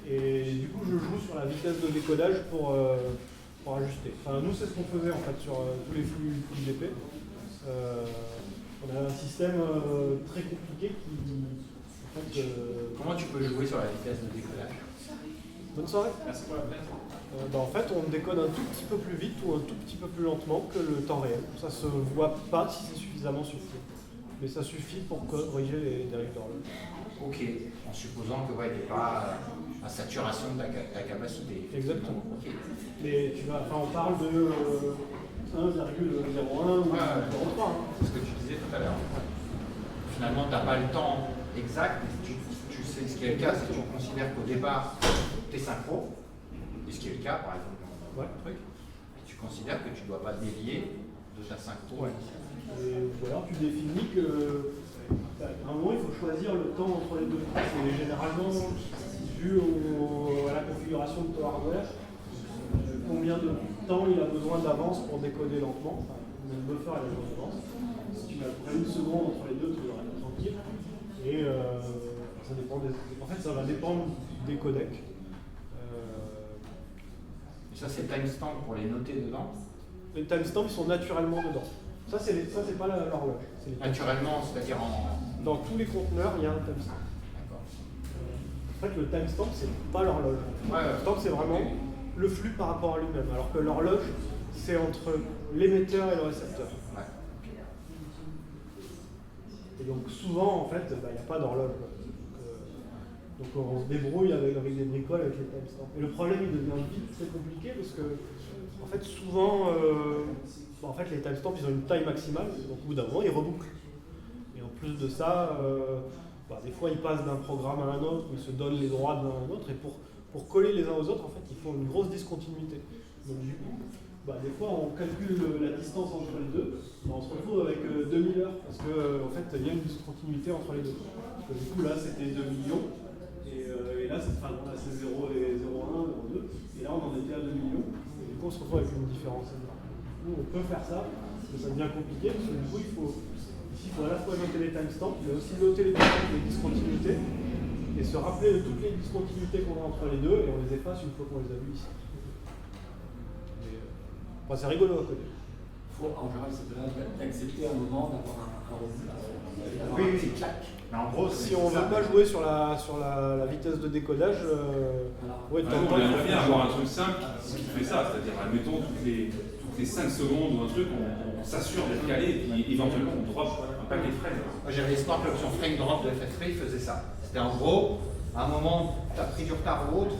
Et du coup, je joue sur la vitesse de décodage pour ajuster. Enfin, nous, c'est ce qu'on faisait en fait sur tous les flux UDP. On a un système très compliqué qui, en fait, Comment tu peux jouer sur la vitesse de décodage? Bonne soirée. Merci pour la fenêtre. En fait, on décode un tout petit peu plus vite ou un tout petit peu plus lentement que le temps réel. Ça se voit pas si c'est suffisamment subtil. Mais ça suffit pour corriger les dérives d'horloge. Ok, en supposant que ouais, tu n'es pas à saturation de ta capacité. Exactement. Okay. Mais on parle de 1,01 ou 0,3. C'est ce que tu disais tout à l'heure. Finalement, tu n'as pas le temps exact. Tu sais ce qui est le cas, c'est que tu considères qu'au départ, tu es synchro. Et ce qui est le cas, par exemple, dans le truc. Et tu considères que tu ne dois pas dévier de ta synchro. Ouais. Ou alors tu définis que à un moment il faut choisir le temps entre les deux. C'est généralement dû à la configuration de ton hardware, combien de temps il a besoin d'avance pour décoder lentement. Enfin, le buffer a besoin d'avance. Si tu mets une seconde entre les deux, tu auras tranquille. Et ça dépend en fait ça va dépendre des codecs. Et ça c'est le timestamp pour les noter dedans. Les timestamps ils sont naturellement dedans. Ça, c'est pas l'horloge. Naturellement, c'est-à-dire dans tous les conteneurs, il y a un timestamp. D'accord. En fait, le timestamp, c'est pas l'horloge. Le timestamp, c'est vraiment le flux par rapport à lui-même. Alors que l'horloge, c'est entre l'émetteur et le récepteur. Ouais. Et donc, souvent, en fait, il n'y a pas d'horloge. Donc, on se débrouille avec des bricoles, avec les timestamps. Et le problème, il devient vite très compliqué parce que, en fait, souvent. En fait, les timestamps, ils ont une taille maximale, donc au bout d'un moment, ils rebouclent. Et en plus de ça, des fois, ils passent d'un programme à un autre, ou ils se donnent les droits d'un à un autre, et pour coller les uns aux autres, en fait, ils font une grosse discontinuité. Donc du coup, des fois, on calcule la distance entre les deux, on se retrouve avec 2000 heures, parce qu'en fait, il y a une discontinuité entre les deux. Parce que du coup, là, c'était 2 millions, et là, c'est 0 et 0,1, 0,2, et là, on en était à 2 millions, et du coup, on se retrouve avec une différence. On peut faire ça, mais ça devient compliqué parce que du coup il faut à la fois noter les timestamps, mais aussi noter les discontinuités et se rappeler de toutes les discontinuités qu'on a entre les deux et on les efface une fois qu'on les a vues ici. C'est rigolo à côté. En général, c'est d'accepter un moment d'avoir un rebond. Oui. Mais en gros, si on ne veut pas jouer sur la vitesse de décodage, on aimerait bien avoir un truc simple qui fait ça, c'est-à-dire, admettons, toutes les 5 secondes ou un truc, on s'assure d'être calé et puis éventuellement on drop un paquet de frames. Moi j'avais l'espoir que l'option frame drop de FFP il faisait ça. C'était en gros, à un moment, tu as pris du retard ou autre,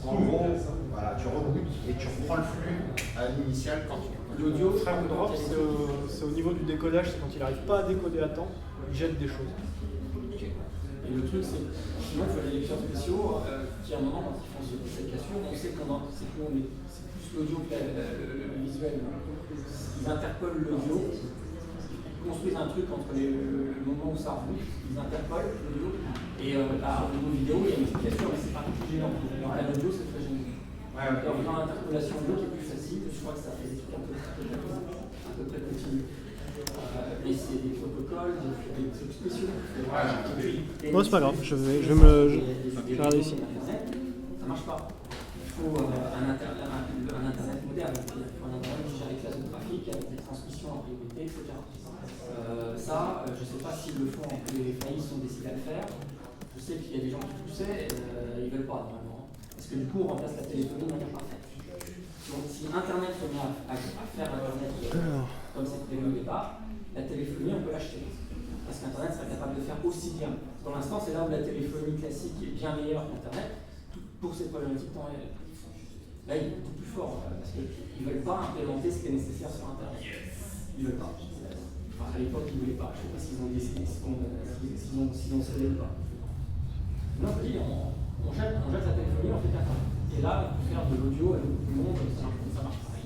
en gros, voilà, tu rebootes et tu reprends le flux à l'initial quand tu. L'audio frame drop, c'est au niveau du décodage, c'est quand il n'arrive pas à décoder à temps, il jette des choses. Et le truc, c'est moi, je vois les lecteurs spéciaux qui, à un moment, quand ils font cette question, on sait que c'est plus l'audio que le visuel. Ils interpolent l'audio, ils construisent un truc entre le moment où ça reboot, ils interpolent l'audio, et au niveau vidéo, il y a une explication, mais c'est pas tout géant. Alors, l'audio, c'est très génial. Alors, dans l'interpolation audio qui est plus facile, je crois que ça fait des trucs un peu près continus. Et c'est des protocoles, des trucs spéciaux. Bon, c'est pas grave, je vais regarder ici. Ça marche pas. Il faut un internet moderne. Il faut un internet qui gère les classes de trafic avec des transmissions en priorité, etc. Ça, je ne sais pas s'ils le font, les faillis sont décidés à le faire. Je sais qu'il y a des gens qui poussaient, ils ne veulent pas normalement. Parce que du coup, on remplace la téléphonie de manière parfaite. Donc si Internet se met à faire Internet comme c'était prévu au départ, la téléphonie, on peut l'acheter. Parce qu'Internet sera capable de faire aussi bien. Pour l'instant, c'est là où la téléphonie classique est bien meilleure qu'Internet pour ces problématiques temps réel. Là, il est beaucoup plus fort, parce qu'ils ne veulent pas implémenter ce qui est nécessaire sur Internet. Ils ne veulent pas. Enfin, à l'époque, ils ne voulaient pas. Je ne sais pas s'ils ont décidé, s'ils ont cédé ou pas. Non, je dis, on jette la téléphonie, on fait qu'Internet. Et là, on peut faire de l'audio avec beaucoup de monde, ça marche pareil.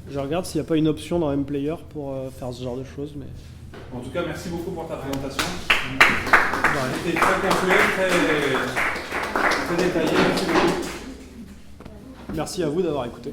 Je regarde s'il n'y a pas une option dans M-Player pour faire ce genre de choses. Mais... En tout cas, merci beaucoup pour ta présentation. C'était très complet, très détaillé. Merci beaucoup. Merci à vous d'avoir écouté.